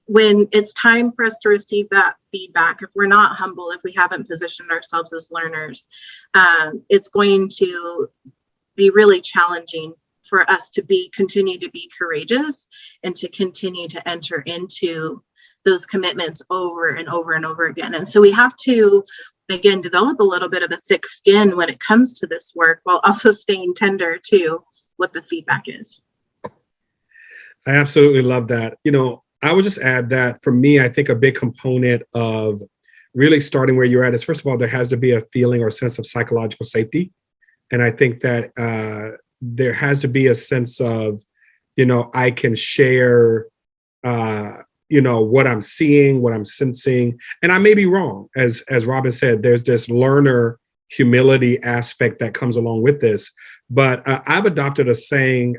when it's time for us to receive that feedback, if we're not humble, if we haven't positioned ourselves as learners, it's going to be really challenging for us to continue to be courageous and to continue to enter into those commitments over and over and over again. And so we have to, again, develop a little bit of a thick skin when it comes to this work, while also staying tender to what the feedback is. I absolutely love that. I would just add that for me, I think a big component of really starting where you're at is, first of all, there has to be a feeling or sense of psychological safety. And I think that there has to be a sense of, I can share, what I'm seeing, what I'm sensing. And I may be wrong. As Robin said, there's this learner humility aspect that comes along with this. But I've adopted a saying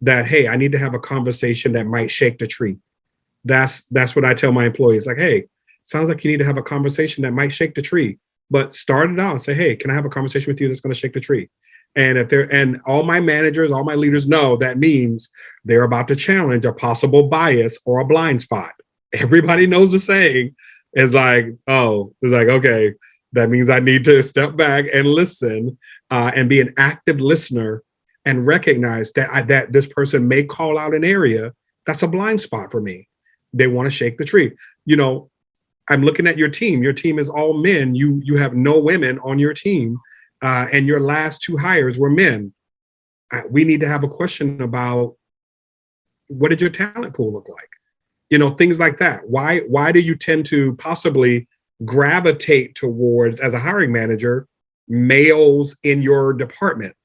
that, hey, I need to have a conversation that might shake the tree. That's what I tell my employees. Like, hey, sounds like you need to have a conversation that might shake the tree. But start it out and say, hey, can I have a conversation with you that's going to shake the tree? And all my managers, all my leaders know that means they're about to challenge a possible bias or a blind spot. Everybody knows the saying. It's like, okay, that means I need to step back and listen and be an active listener and recognize that this person may call out an area that's a blind spot for me. They want to shake the tree. I'm looking at your team. Your team is all men. You have no women on your team, and your last two hires were men. We need to have a question about, what did your talent pool look like? Things like that. Why do you tend to possibly gravitate towards, as a hiring manager, males in your department?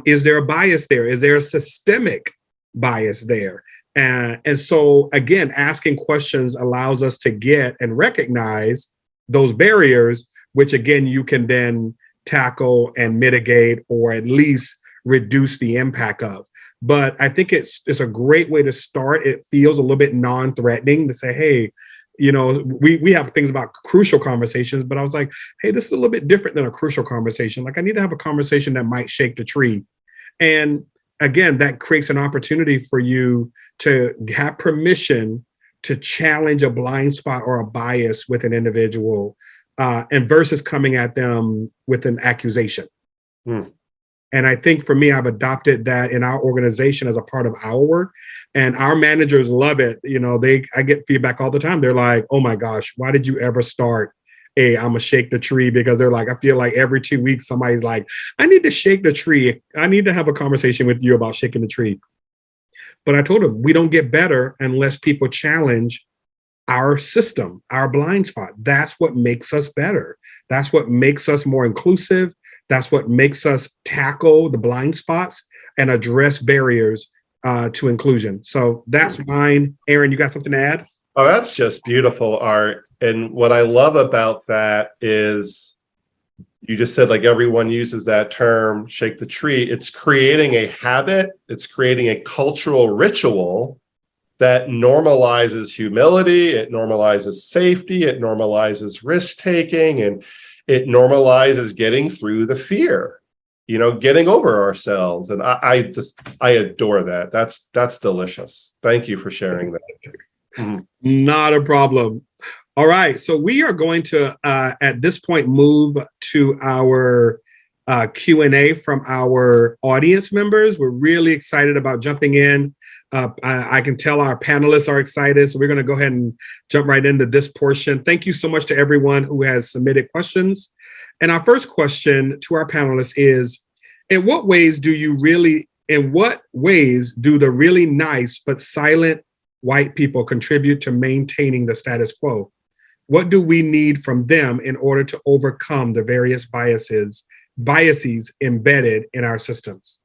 Is there a bias there? Is there a systemic bias there? And so, again, asking questions allows us to get and recognize those barriers, which again, you can then tackle and mitigate, or at least reduce the impact of. But I think it's a great way to start. It feels a little bit non-threatening to say, hey, we have things about crucial conversations, but I was like, hey, this is a little bit different than a crucial conversation. Like, I need to have a conversation that might shake the tree. And again, that creates an opportunity for you to have permission to challenge a blind spot or a bias with an individual, and versus coming at them with an accusation. And I think for me, I've adopted that in our organization as a part of our work, and our managers love it. I get feedback all the time. They're like, oh my gosh, why did you ever start I'm gonna shake the tree? Because they're like, I feel like every 2 weeks, somebody's like, I need to shake the tree. I need to have a conversation with you about shaking the tree. But I told them, we don't get better unless people challenge our system, our blind spot. That's what makes us better. That's what makes us more inclusive. That's what makes us tackle the blind spots and address barriers to inclusion. So that's mine. Aaron, you got something to add? Oh, that's just beautiful, Art. And what I love about that is you just said, like, everyone uses that term, shake the tree. It's creating a habit. It's creating a cultural ritual that normalizes humility. It normalizes safety. It normalizes risk-taking, and it normalizes getting through the fear, getting over ourselves. And I adore that. That's delicious. Thank you for sharing that. Not a problem. All right. So we are going to, at this point, move to our Q&A from our audience members. We're really excited about jumping in. I can tell our panelists are excited, so we're going to go ahead and jump right into this portion. Thank you so much to everyone who has submitted questions. And our first question to our panelists is, in what ways do the really nice but silent white people contribute to maintaining the status quo? What do we need from them in order to overcome the various biases embedded in our systems?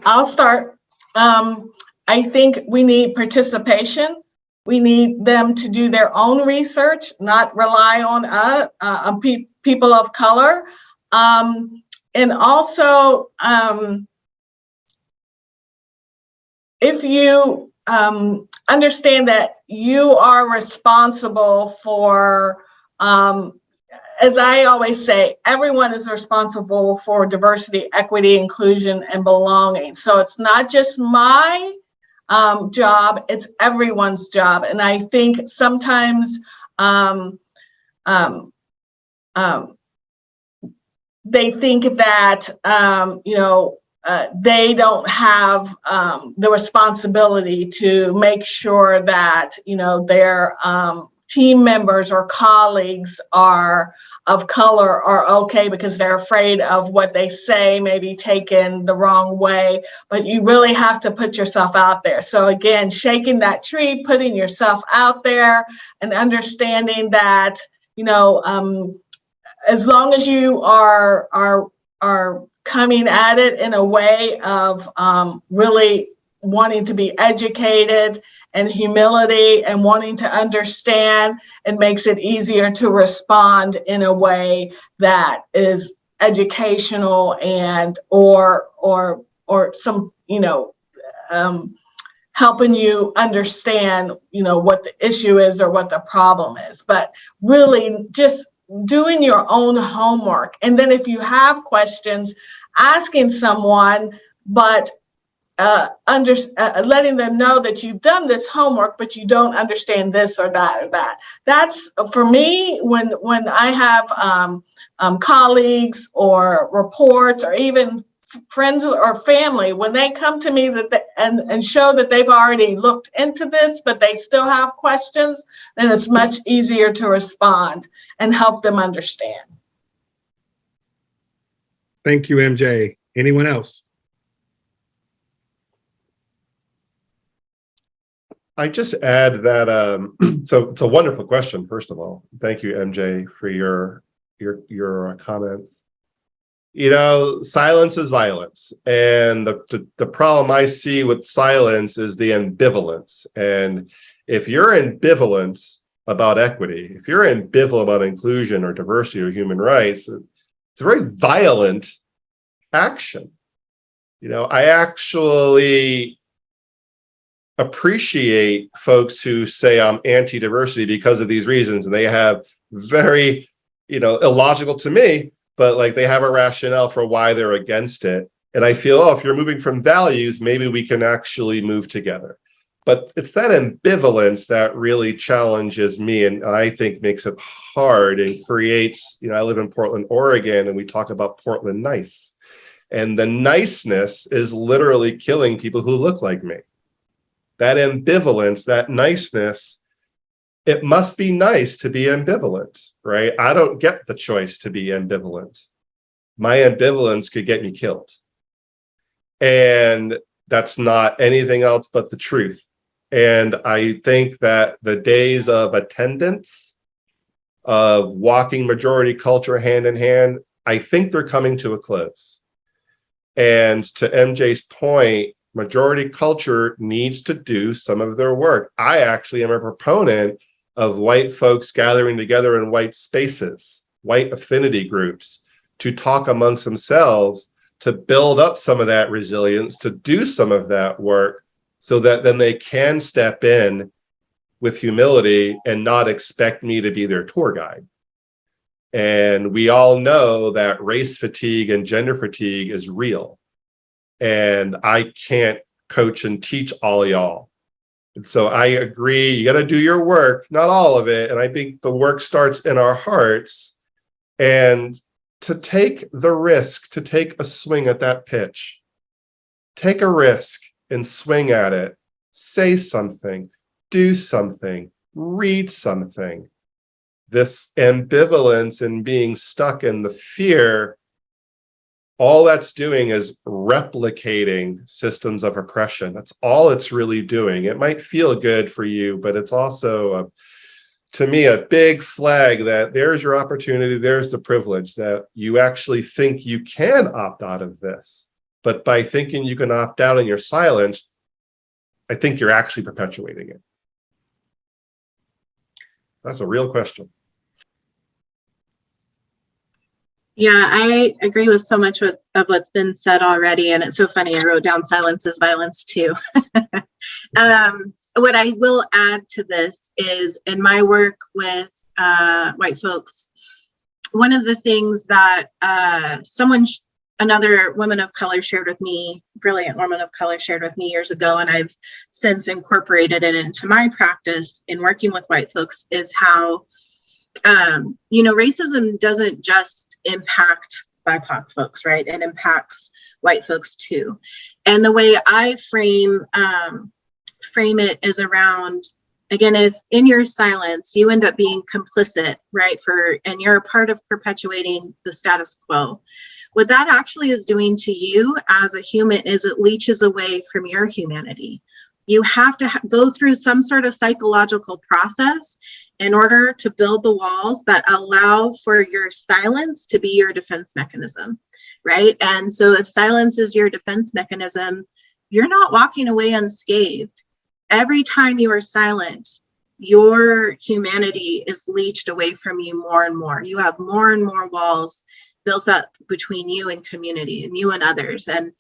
I'll start. I think we need participation. We need them to do their own research, not rely on people of color. And also, if you understand that you are responsible for, as I always say, everyone is responsible for diversity, equity, inclusion, and belonging. So it's not just my job, it's everyone's job. And I think sometimes they think that, they don't have the responsibility to make sure that, their team members or colleagues are of color are okay, because they're afraid of what they say may be taken the wrong way. But you really have to put yourself out there. So again, shaking that tree, putting yourself out there, and understanding that, as long as you are coming at it in a way of really wanting to be educated and humility and wanting to understand, it makes it easier to respond in a way that is educational and or some helping you understand what the issue is or what the problem is. But really just doing your own homework, and then if you have questions, asking someone, but letting them know that you've done this homework, but you don't understand this or that or that. That's, for me, when I have colleagues or reports or even friends or family, when they come to me and show that they've already looked into this, but they still have questions, then it's much easier to respond and help them understand. Thank you, MJ. Anyone else? I just add that, so it's a wonderful question, first of all. Thank you, MJ, for your comments. silence is violence. And the problem I see with silence is the ambivalence. And if you're ambivalent about equity, if you're ambivalent about inclusion or diversity or human rights, it's a very violent action. I actually appreciate folks who say I'm anti-diversity because of these reasons, and they have very, illogical to me, but like they have a rationale for why they're against it. And I feel, if you're moving from values, maybe we can actually move together. But it's that ambivalence that really challenges me, and I think makes it hard and creates, I live in Portland, Oregon, and we talk about Portland nice. And the niceness is literally killing people who look like me. That ambivalence, that niceness, it must be nice to be ambivalent, right? I don't get the choice to be ambivalent. My ambivalence could get me killed. And that's not anything else but the truth. And I think that the days of attendance, of walking majority culture hand in hand, I think they're coming to a close. And to MJ's point, majority culture needs to do some of their work. I actually am a proponent of white folks gathering together in white spaces, white affinity groups, to talk amongst themselves, to build up some of that resilience, to do some of that work, so that then they can step in with humility and not expect me to be their tour guide. And we all know that race fatigue and gender fatigue is real. And I can't coach and teach all y'all. And so I agree, you got to do your work, not all of it. And I think the work starts in our hearts. And to take the risk, to take a swing at that pitch, take a risk and swing at it, say something, do something, read something. This ambivalence and being stuck in the fear, all that's doing is replicating systems of oppression. That's all it's really doing. It might feel good for you, but it's also, to me, a big flag that there's your opportunity, there's the privilege, that you actually think you can opt out of this. But by thinking you can opt out and you're silenced, I think you're actually perpetuating it. That's a real question. Yeah, I agree with so much of what's been said already. And it's so funny, I wrote down silence is violence too. What I will add to this is, in my work with white folks, one of the things that another woman of color shared with me, brilliant woman of color shared with me years ago, and I've since incorporated it into my practice in working with white folks, is how racism doesn't just impact BIPOC folks, right? It impacts white folks too. And the way I frame it is around, again, if in your silence you end up being complicit, right, and you're a part of perpetuating the status quo, what that actually is doing to you as a human is it leaches away from your humanity. You have to go through some sort of psychological process in order to build the walls that allow for your silence to be your defense mechanism, right? And so if silence is your defense mechanism, you're not walking away unscathed. Every time you are silent, your humanity is leached away from you more and more. You have more and more walls built up between you and community and you and others. And,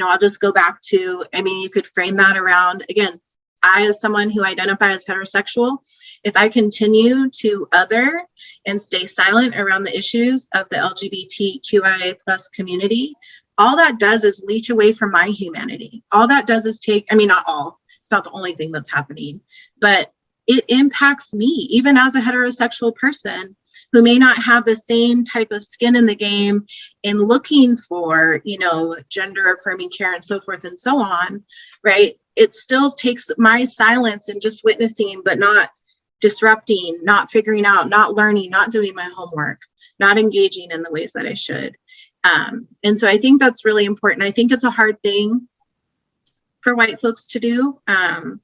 I'll just go back to, you could frame that around, again, I, as someone who identifies as heterosexual, if I continue to other and stay silent around the issues of the LGBTQIA plus community, all that does is leach away from my humanity. All that does is not all, it's not the only thing that's happening, but it impacts me, even as a heterosexual person who may not have the same type of skin in the game in looking for, gender affirming care and so forth and so on, right? It still takes my silence and just witnessing, but not disrupting, not figuring out, not learning, not doing my homework, not engaging in the ways that I should. And so I think that's really important. I think it's a hard thing for white folks to do. And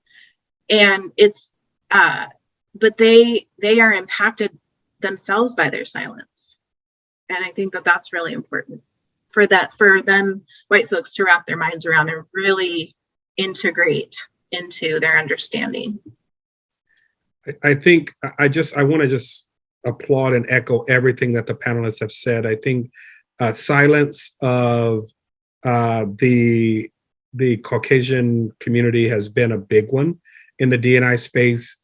it's, but they are impacted themselves by their silence. And I think that that's really important. for them white folks to wrap their minds around and really integrate into their understanding. I think I want to just applaud and echo everything that the panelists have said. I think silence of the Caucasian community has been a big one in the D&I space,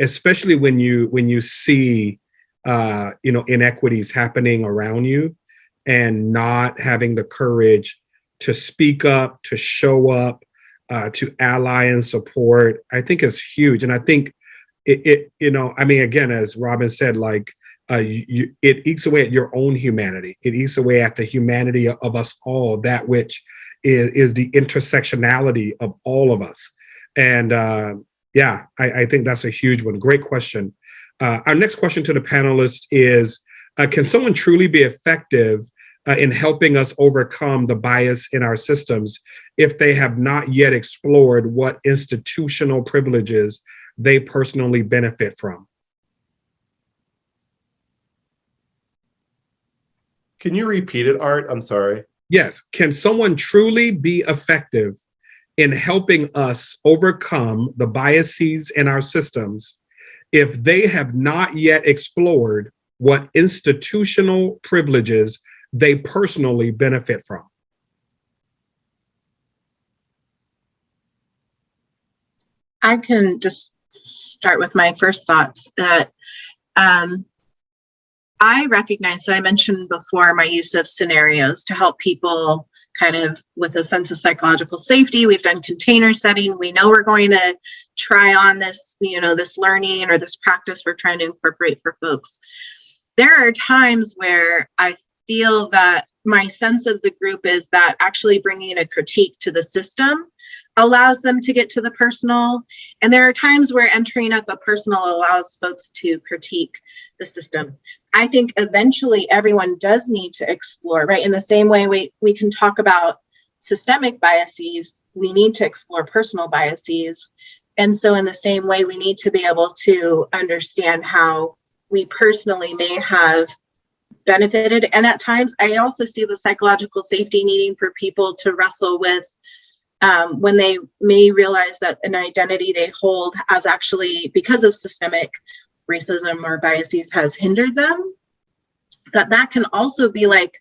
especially when you see inequities happening around you and not having the courage to speak up, to show up, to ally and support. I think is huge, and I think again, as Robin said, like it eats away at your own humanity. It eats away at the humanity of us all, that which is the intersectionality of all of us. And I think that's a huge one. Great question. Our next question to the panelists is, can someone truly be effective in helping us overcome the bias in our systems if they have not yet explored what institutional privileges they personally benefit from? Can you repeat it, Art? I'm sorry. Yes. Can someone truly be effective in helping us overcome the biases in our systems if they have not yet explored what institutional privileges they personally benefit from? I can just start with my first thoughts that I recognize that I mentioned before my use of scenarios to help people kind of with a sense of psychological safety. We've done container setting. We know we're going to try on this, this learning or this practice we're trying to incorporate for folks. There are times where I feel that my sense of the group is that actually bringing a critique to the system allows them to get to the personal. And there are times where entering at the personal allows folks to critique the system. I think eventually everyone does need to explore, right? In the same way we can talk about systemic biases, we need to explore personal biases. And so in the same way, we need to be able to understand how we personally may have benefited. And at times, I also see the psychological safety needing for people to wrestle with when they may realize that an identity they hold as actually, because of systemic racism or biases, has hindered them, that can also be like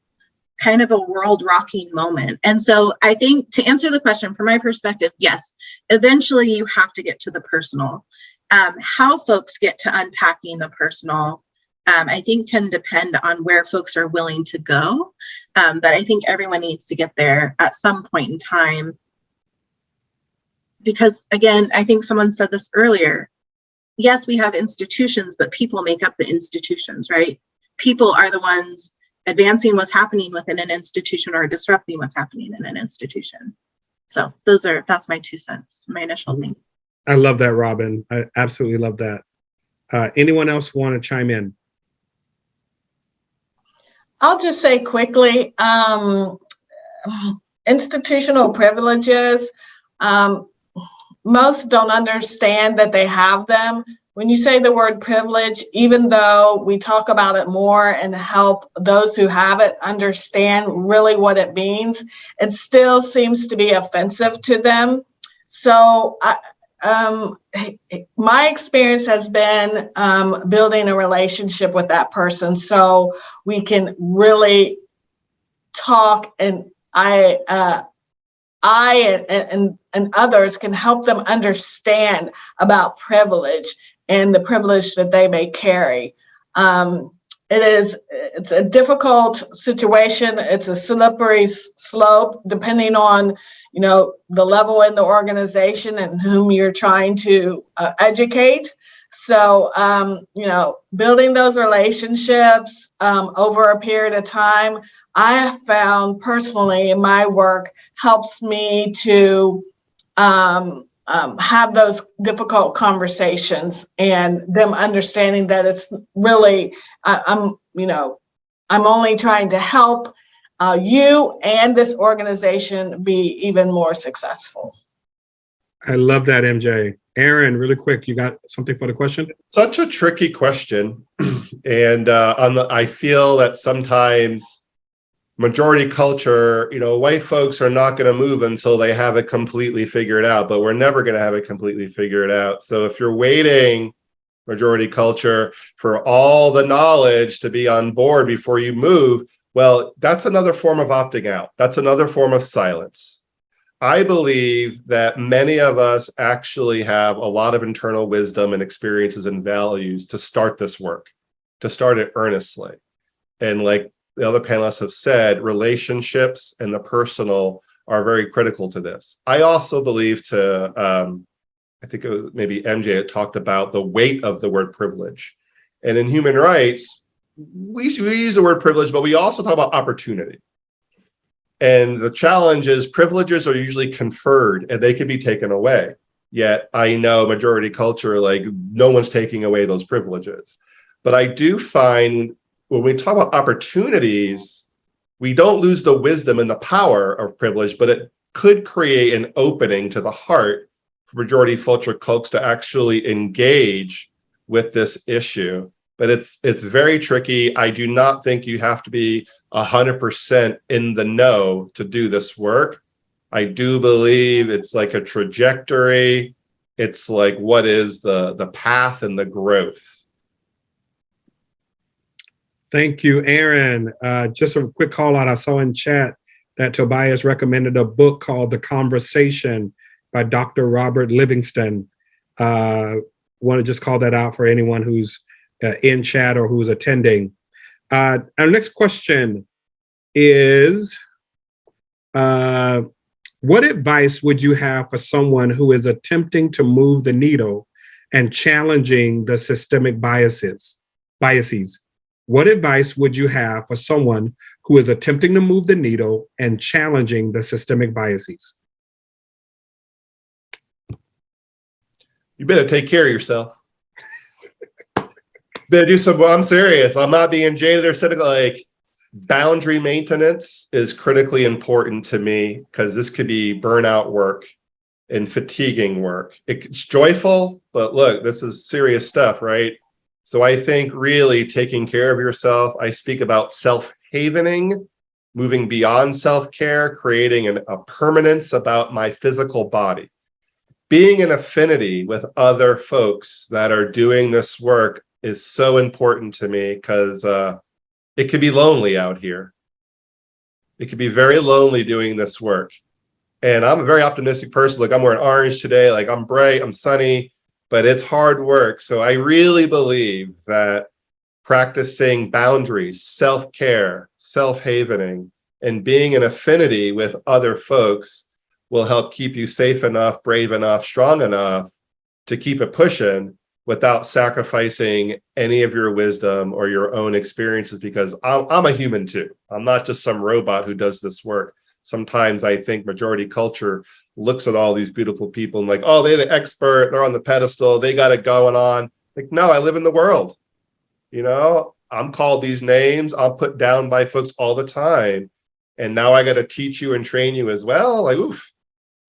kind of a world rocking moment. And so I think to answer the question from my perspective, yes, eventually you have to get to the personal. How folks get to unpacking the personal, I think can depend on where folks are willing to go. But I think everyone needs to get there at some point in time. Because again, I think someone said this earlier. Yes, we have institutions, but people make up the institutions, right? People are the ones advancing what's happening within an institution or disrupting what's happening in an institution. So that's my 2 cents, my initial thing. I love that, Robin. I absolutely love that. Anyone else want to chime in? I'll just say quickly, institutional privileges, most don't understand that they have them. When you say the word privilege, even though we talk about it more and help those who have it understand really what it means, it still seems to be offensive to them. So my experience has been building a relationship with that person so we can really talk, and I and others can help them understand about privilege and the privilege that they may carry. It's a difficult situation. It's a slippery slope depending on, the level in the organization and whom you're trying to educate. So, building those relationships over a period of time, I have found personally in my work helps me to have those difficult conversations and them understanding that it's really, I'm only trying to help you and this organization be even more successful. I love that, MJ. Aaron, really quick, you got something for the question? Such a tricky question. And I feel that sometimes majority culture, white folks are not going to move until they have it completely figured out, but we're never going to have it completely figured out. So if you're waiting, majority culture, for all the knowledge to be on board before you move, well, that's another form of opting out. That's another form of silence. I believe that many of us actually have a lot of internal wisdom and experiences and values to start this work, to start it earnestly. And like the other panelists have said, relationships and the personal are very critical to this. I also believe I think it was maybe MJ had talked about the weight of the word privilege. And in human rights, we use the word privilege, but we also talk about opportunity. And the challenge is privileges are usually conferred and they can be taken away. Yet I know majority culture, like no one's taking away those privileges. But I do find when we talk about opportunities, we don't lose the wisdom and the power of privilege, but it could create an opening to the heart for majority culture folks to actually engage with this issue. But it's very tricky. I do not think you have to be 100% in the know to do this work. I do believe it's like a trajectory. It's like what is the path and the growth. Thank you, Aaron. Just a quick call out. I saw in chat that Tobias recommended a book called The Conversation by Dr. Robert Livingston. Want to just call that out for anyone who's in chat or who's attending. Our next question is, what advice would you have for someone who is attempting to move the needle and challenging the systemic biases? What advice would you have for someone who is attempting to move the needle and challenging the systemic biases? You better take care of yourself. Better do some, well, I'm serious. I'm not being jaded or cynical. Like, boundary maintenance is critically important to me because this could be burnout work and fatiguing work. It's joyful, but look, this is serious stuff, right? So I think really taking care of yourself, I speak about self-havening, moving beyond self-care, creating a permanence about my physical body. Being in affinity with other folks that are doing this work is so important to me because it can be lonely out here. It can be very lonely doing this work. And I'm a very optimistic person. Like, I'm wearing orange today. Like, I'm bright, I'm sunny, but it's hard work. So I really believe that practicing boundaries, self-care, self-havening, and being in affinity with other folks will help keep you safe enough, brave enough, strong enough to keep it pushing without sacrificing any of your wisdom or your own experiences, because I'm a human too. I'm not just some robot who does this work. Sometimes I think majority culture looks at all these beautiful people and like, oh, they're the expert, they're on the pedestal, they got it going on. Like, no, I live in the world. I'm called these names, I'm put down by folks all the time. And now I got to teach you and train you as well. Like, oof.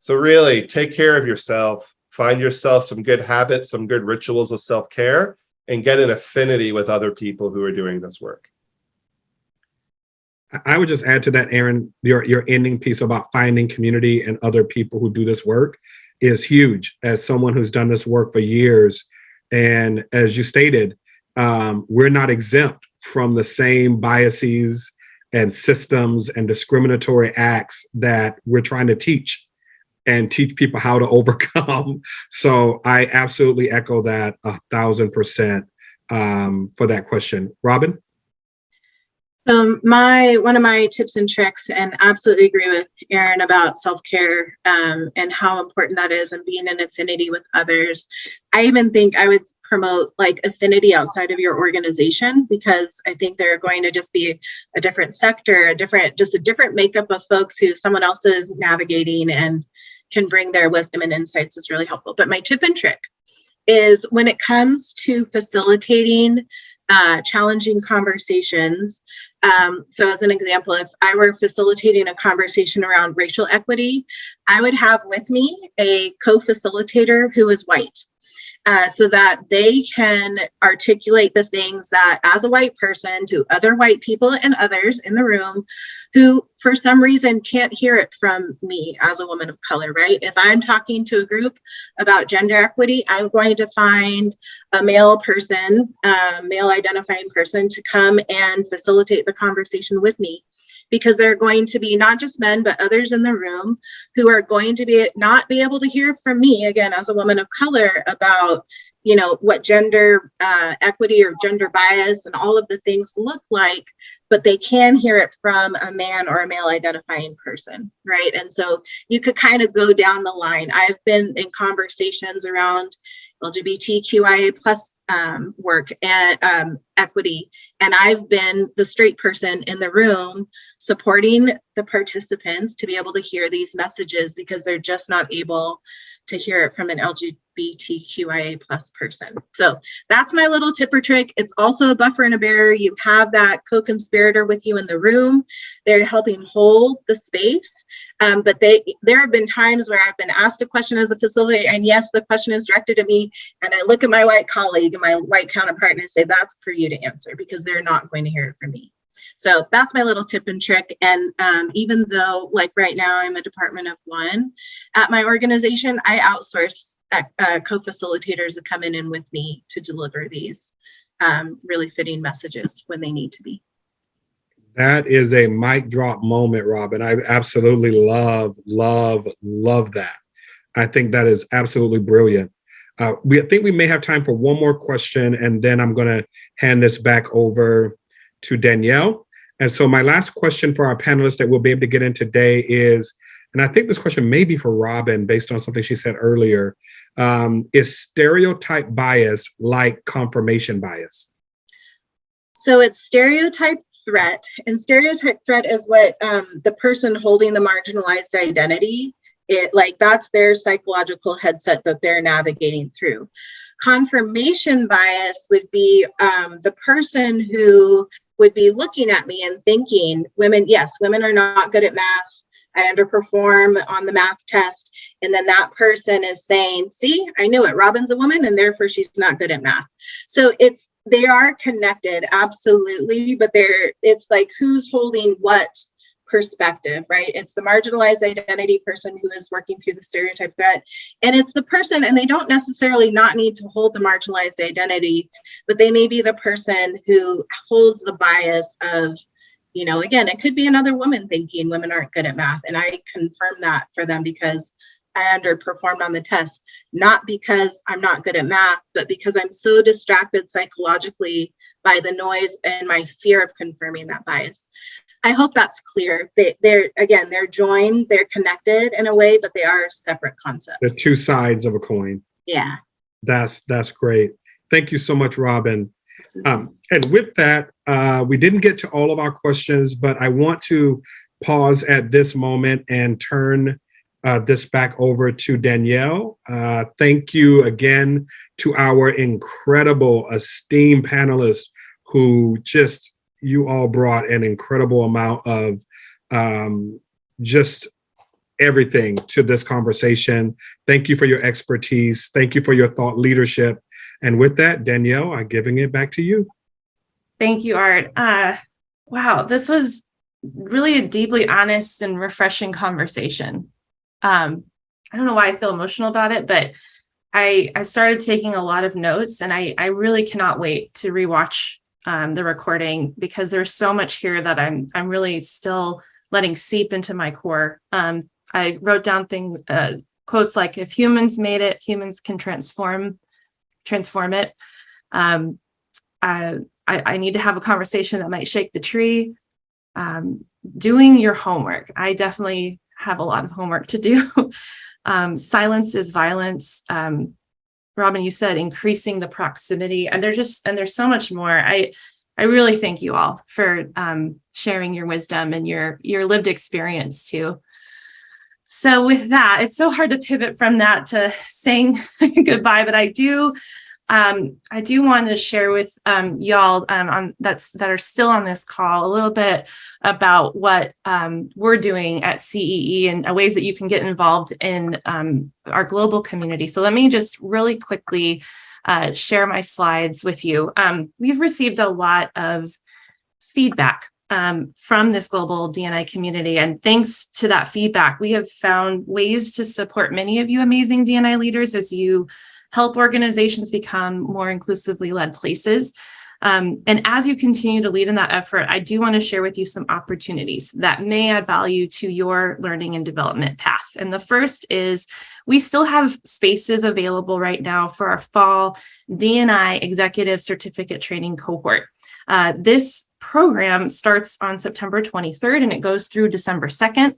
So really take care of yourself. Find yourself some good habits, some good rituals of self-care, and get an affinity with other people who are doing this work. I would just add to that, Aaron, your ending piece about finding community and other people who do this work is huge. As someone who's done this work for years, and as you stated, we're not exempt from the same biases and systems and discriminatory acts that we're trying to teach people how to overcome. So I absolutely echo that 1,000% for that question. Robin? One of my tips and tricks, and absolutely agree with Aaron about self-care and how important that is and being in affinity with others. I even think I would promote like affinity outside of your organization, because I think they're going to just be a different sector, a different makeup of folks who someone else is navigating and can bring their wisdom and insights is really helpful. But my tip and trick is when it comes to facilitating challenging conversations. So as an example, if I were facilitating a conversation around racial equity, I would have with me a co-facilitator who is white. so that they can articulate the things that, as a white person, to other white people and others in the room who, for some reason, can't hear it from me as a woman of color, right? If I'm talking to a group about gender equity, I'm going to find a male person, male identifying person, to come and facilitate the conversation with me. Because there are going to be not just men, but others in the room who are going to not be able to hear from me, again, as a woman of color, about, you know, what gender equity or gender bias and all of the things look like, but they can hear it from a man or a male identifying person, right? And so you could kind of go down the line. I've been in conversations around LGBTQIA plus work and equity. And I've been the straight person in the room supporting the participants to be able to hear these messages because they're just not able to hear it from an LGBTQIA plus person. So that's my little tip or trick. It's also a buffer and a barrier. You have that co-conspirator with you in the room. They're helping hold the space. But there have been times where I've been asked a question as a facilitator, and yes, the question is directed at me, and I look at my white colleague and my white counterpart and I say, that's for you to answer because they're not going to hear it from me. So that's my little tip and trick. And even though, like right now, I'm a department of one at my organization, I outsource co-facilitators to come in with me to deliver these really fitting messages when they need to be. That is a mic drop moment, Robin. I absolutely love that. I think that is absolutely brilliant. I think we may have time for one more question, and then I'm going to hand this back over to Danielle. And so my last question for our panelists that we'll be able to get in today is, and I think this question may be for Robin based on something she said earlier, is stereotype bias like confirmation bias? So it's stereotype threat, and stereotype threat is what the person holding the marginalized identity, that's their psychological headset that they're navigating through. Confirmation bias would be the person who would be looking at me and thinking, women are not good at math. I underperform on the math test. And then that person is saying, see, I knew it. Robin's a woman and therefore she's not good at math. So they are connected, absolutely, but it's like who's holding what perspective, right? It's the marginalized identity person who is working through the stereotype threat, and it's the person, and they don't necessarily not need to hold the marginalized identity, but they may be the person who holds the bias of, you know, again, it could be another woman thinking women aren't good at math, and I confirm that for them because I underperformed on the test, not because I'm not good at math, but because I'm so distracted psychologically by the noise and my fear of confirming that bias. I hope that's clear. They're joined, they're connected in a way, but they are separate concepts. The two sides of a coin. Yeah. That's great. Thank you so much, Robin. And with that, we didn't get to all of our questions, but I want to pause at this moment and turn this back over to Danielle. Thank you again to our incredible, esteemed panelists who you all brought an incredible amount of just everything to this conversation. Thank you for your expertise. Thank you for your thought leadership. And with that, Danielle, I'm giving it back to you. Thank you, Art. Wow, this was really a deeply honest and refreshing conversation. I don't know why I feel emotional about it, but I started taking a lot of notes, and I really cannot wait to rewatch the recording because there's so much here that I'm really still letting seep into my core. I wrote down quotes like, if humans made it, humans can transform it. I need to have a conversation that might shake the tree. Doing your homework. I definitely have a lot of homework to do. Silence is violence. Robin, you said increasing the proximity, and there's so much more. I really thank you all for sharing your wisdom and your lived experience too. So with that, it's so hard to pivot from that to saying goodbye, but I do I do want to share with y'all that are still on this call a little bit about what we're doing at CEE and ways that you can get involved in our global community. So let me just really quickly share my slides with you. We've received a lot of feedback from this global D&I community. And thanks to that feedback, we have found ways to support many of you amazing D&I leaders as you help organizations become more inclusively led places. And as you continue to lead in that effort, I do want to share with you some opportunities that may add value to your learning and development path. And the first is we still have spaces available right now for our fall D&I Executive Certificate Training Cohort. This program starts on September 23rd and it goes through December 2nd.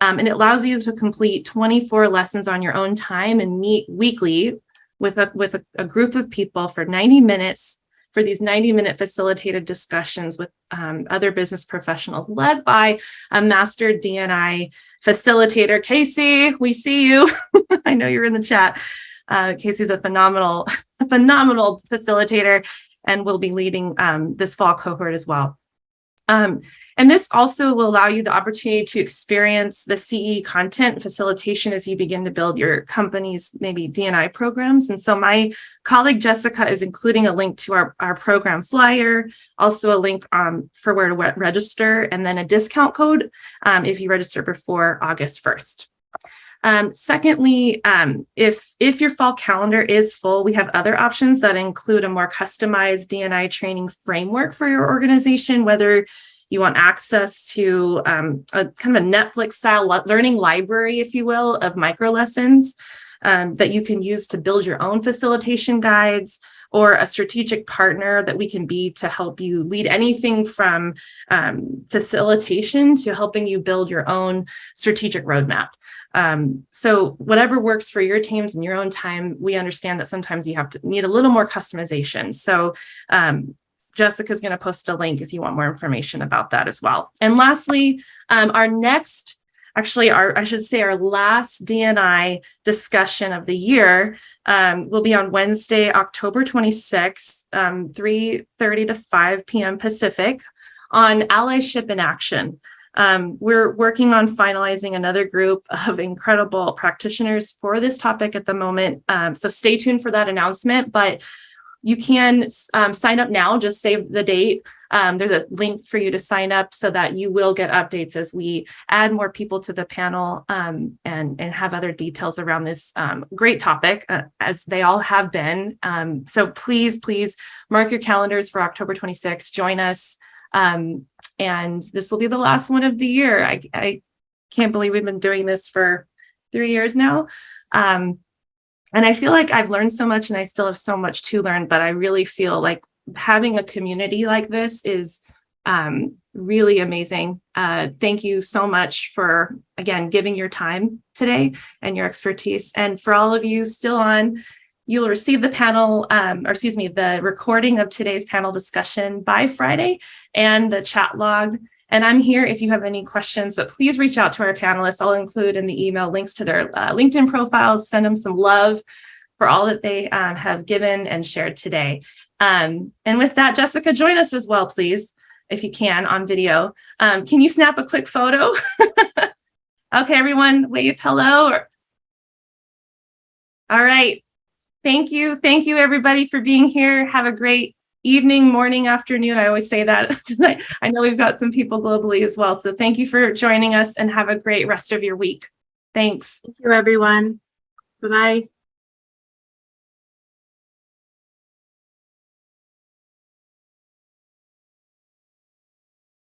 And it allows you to complete 24 lessons on your own time and meet weekly with a group of people for 90 minutes for these 90-minute facilitated discussions with other business professionals led by a master D&I facilitator. Casey, we see you. I know you're in the chat. Casey's a phenomenal facilitator and will be leading this fall cohort as well. And this also will allow you the opportunity to experience the CE content facilitation as you begin to build your company's maybe D&I programs. And so my colleague Jessica is including a link to our program flyer, also a link for where to register, and then a discount code if you register before August 1st. Secondly, if your fall calendar is full, we have other options that include a more customized D&I training framework for your organization, whether you want access to a kind of a Netflix style learning library, if you will, of micro lessons that you can use to build your own facilitation guides, or a strategic partner that we can be to help you lead anything from facilitation to helping you build your own strategic roadmap. So whatever works for your teams in your own time, we understand that sometimes you need a little more customization. So Jessica's going to post a link if you want more information about that as well. And lastly, our last D&I discussion of the year will be on Wednesday, October 26th, 3:30 to 5 p.m. Pacific on allyship in action. We're working on finalizing another group of incredible practitioners for this topic at the moment. So stay tuned for that announcement, but you can sign up now, just save the date. There's a link for you to sign up so that you will get updates as we add more people to the panel and have other details around this great topic, as they all have been. So please mark your calendars for October 26th. Join us. And this will be the last one of the year. I can't believe we've been doing this for 3 years now. And I feel like I've learned so much and I still have so much to learn, but I really feel like having a community like this is really amazing. Thank you so much for, again, giving your time today and your expertise. And for all of you still on, you'll receive the the recording of today's panel discussion by Friday and the chat log. And I'm here if you have any questions, but please reach out to our panelists. I'll include in the email links to their LinkedIn profiles, send them some love for all that they have given and shared today. And with that, Jessica, join us as well, please, if you can, on video. Can you snap a quick photo? Okay, everyone, wave hello. All right. Thank you. Thank you, everybody, for being here. Have a great evening, morning, afternoon. I always say that because I know we've got some people globally as well. So thank you for joining us and have a great rest of your week. Thanks. Thank you, everyone. Bye-bye.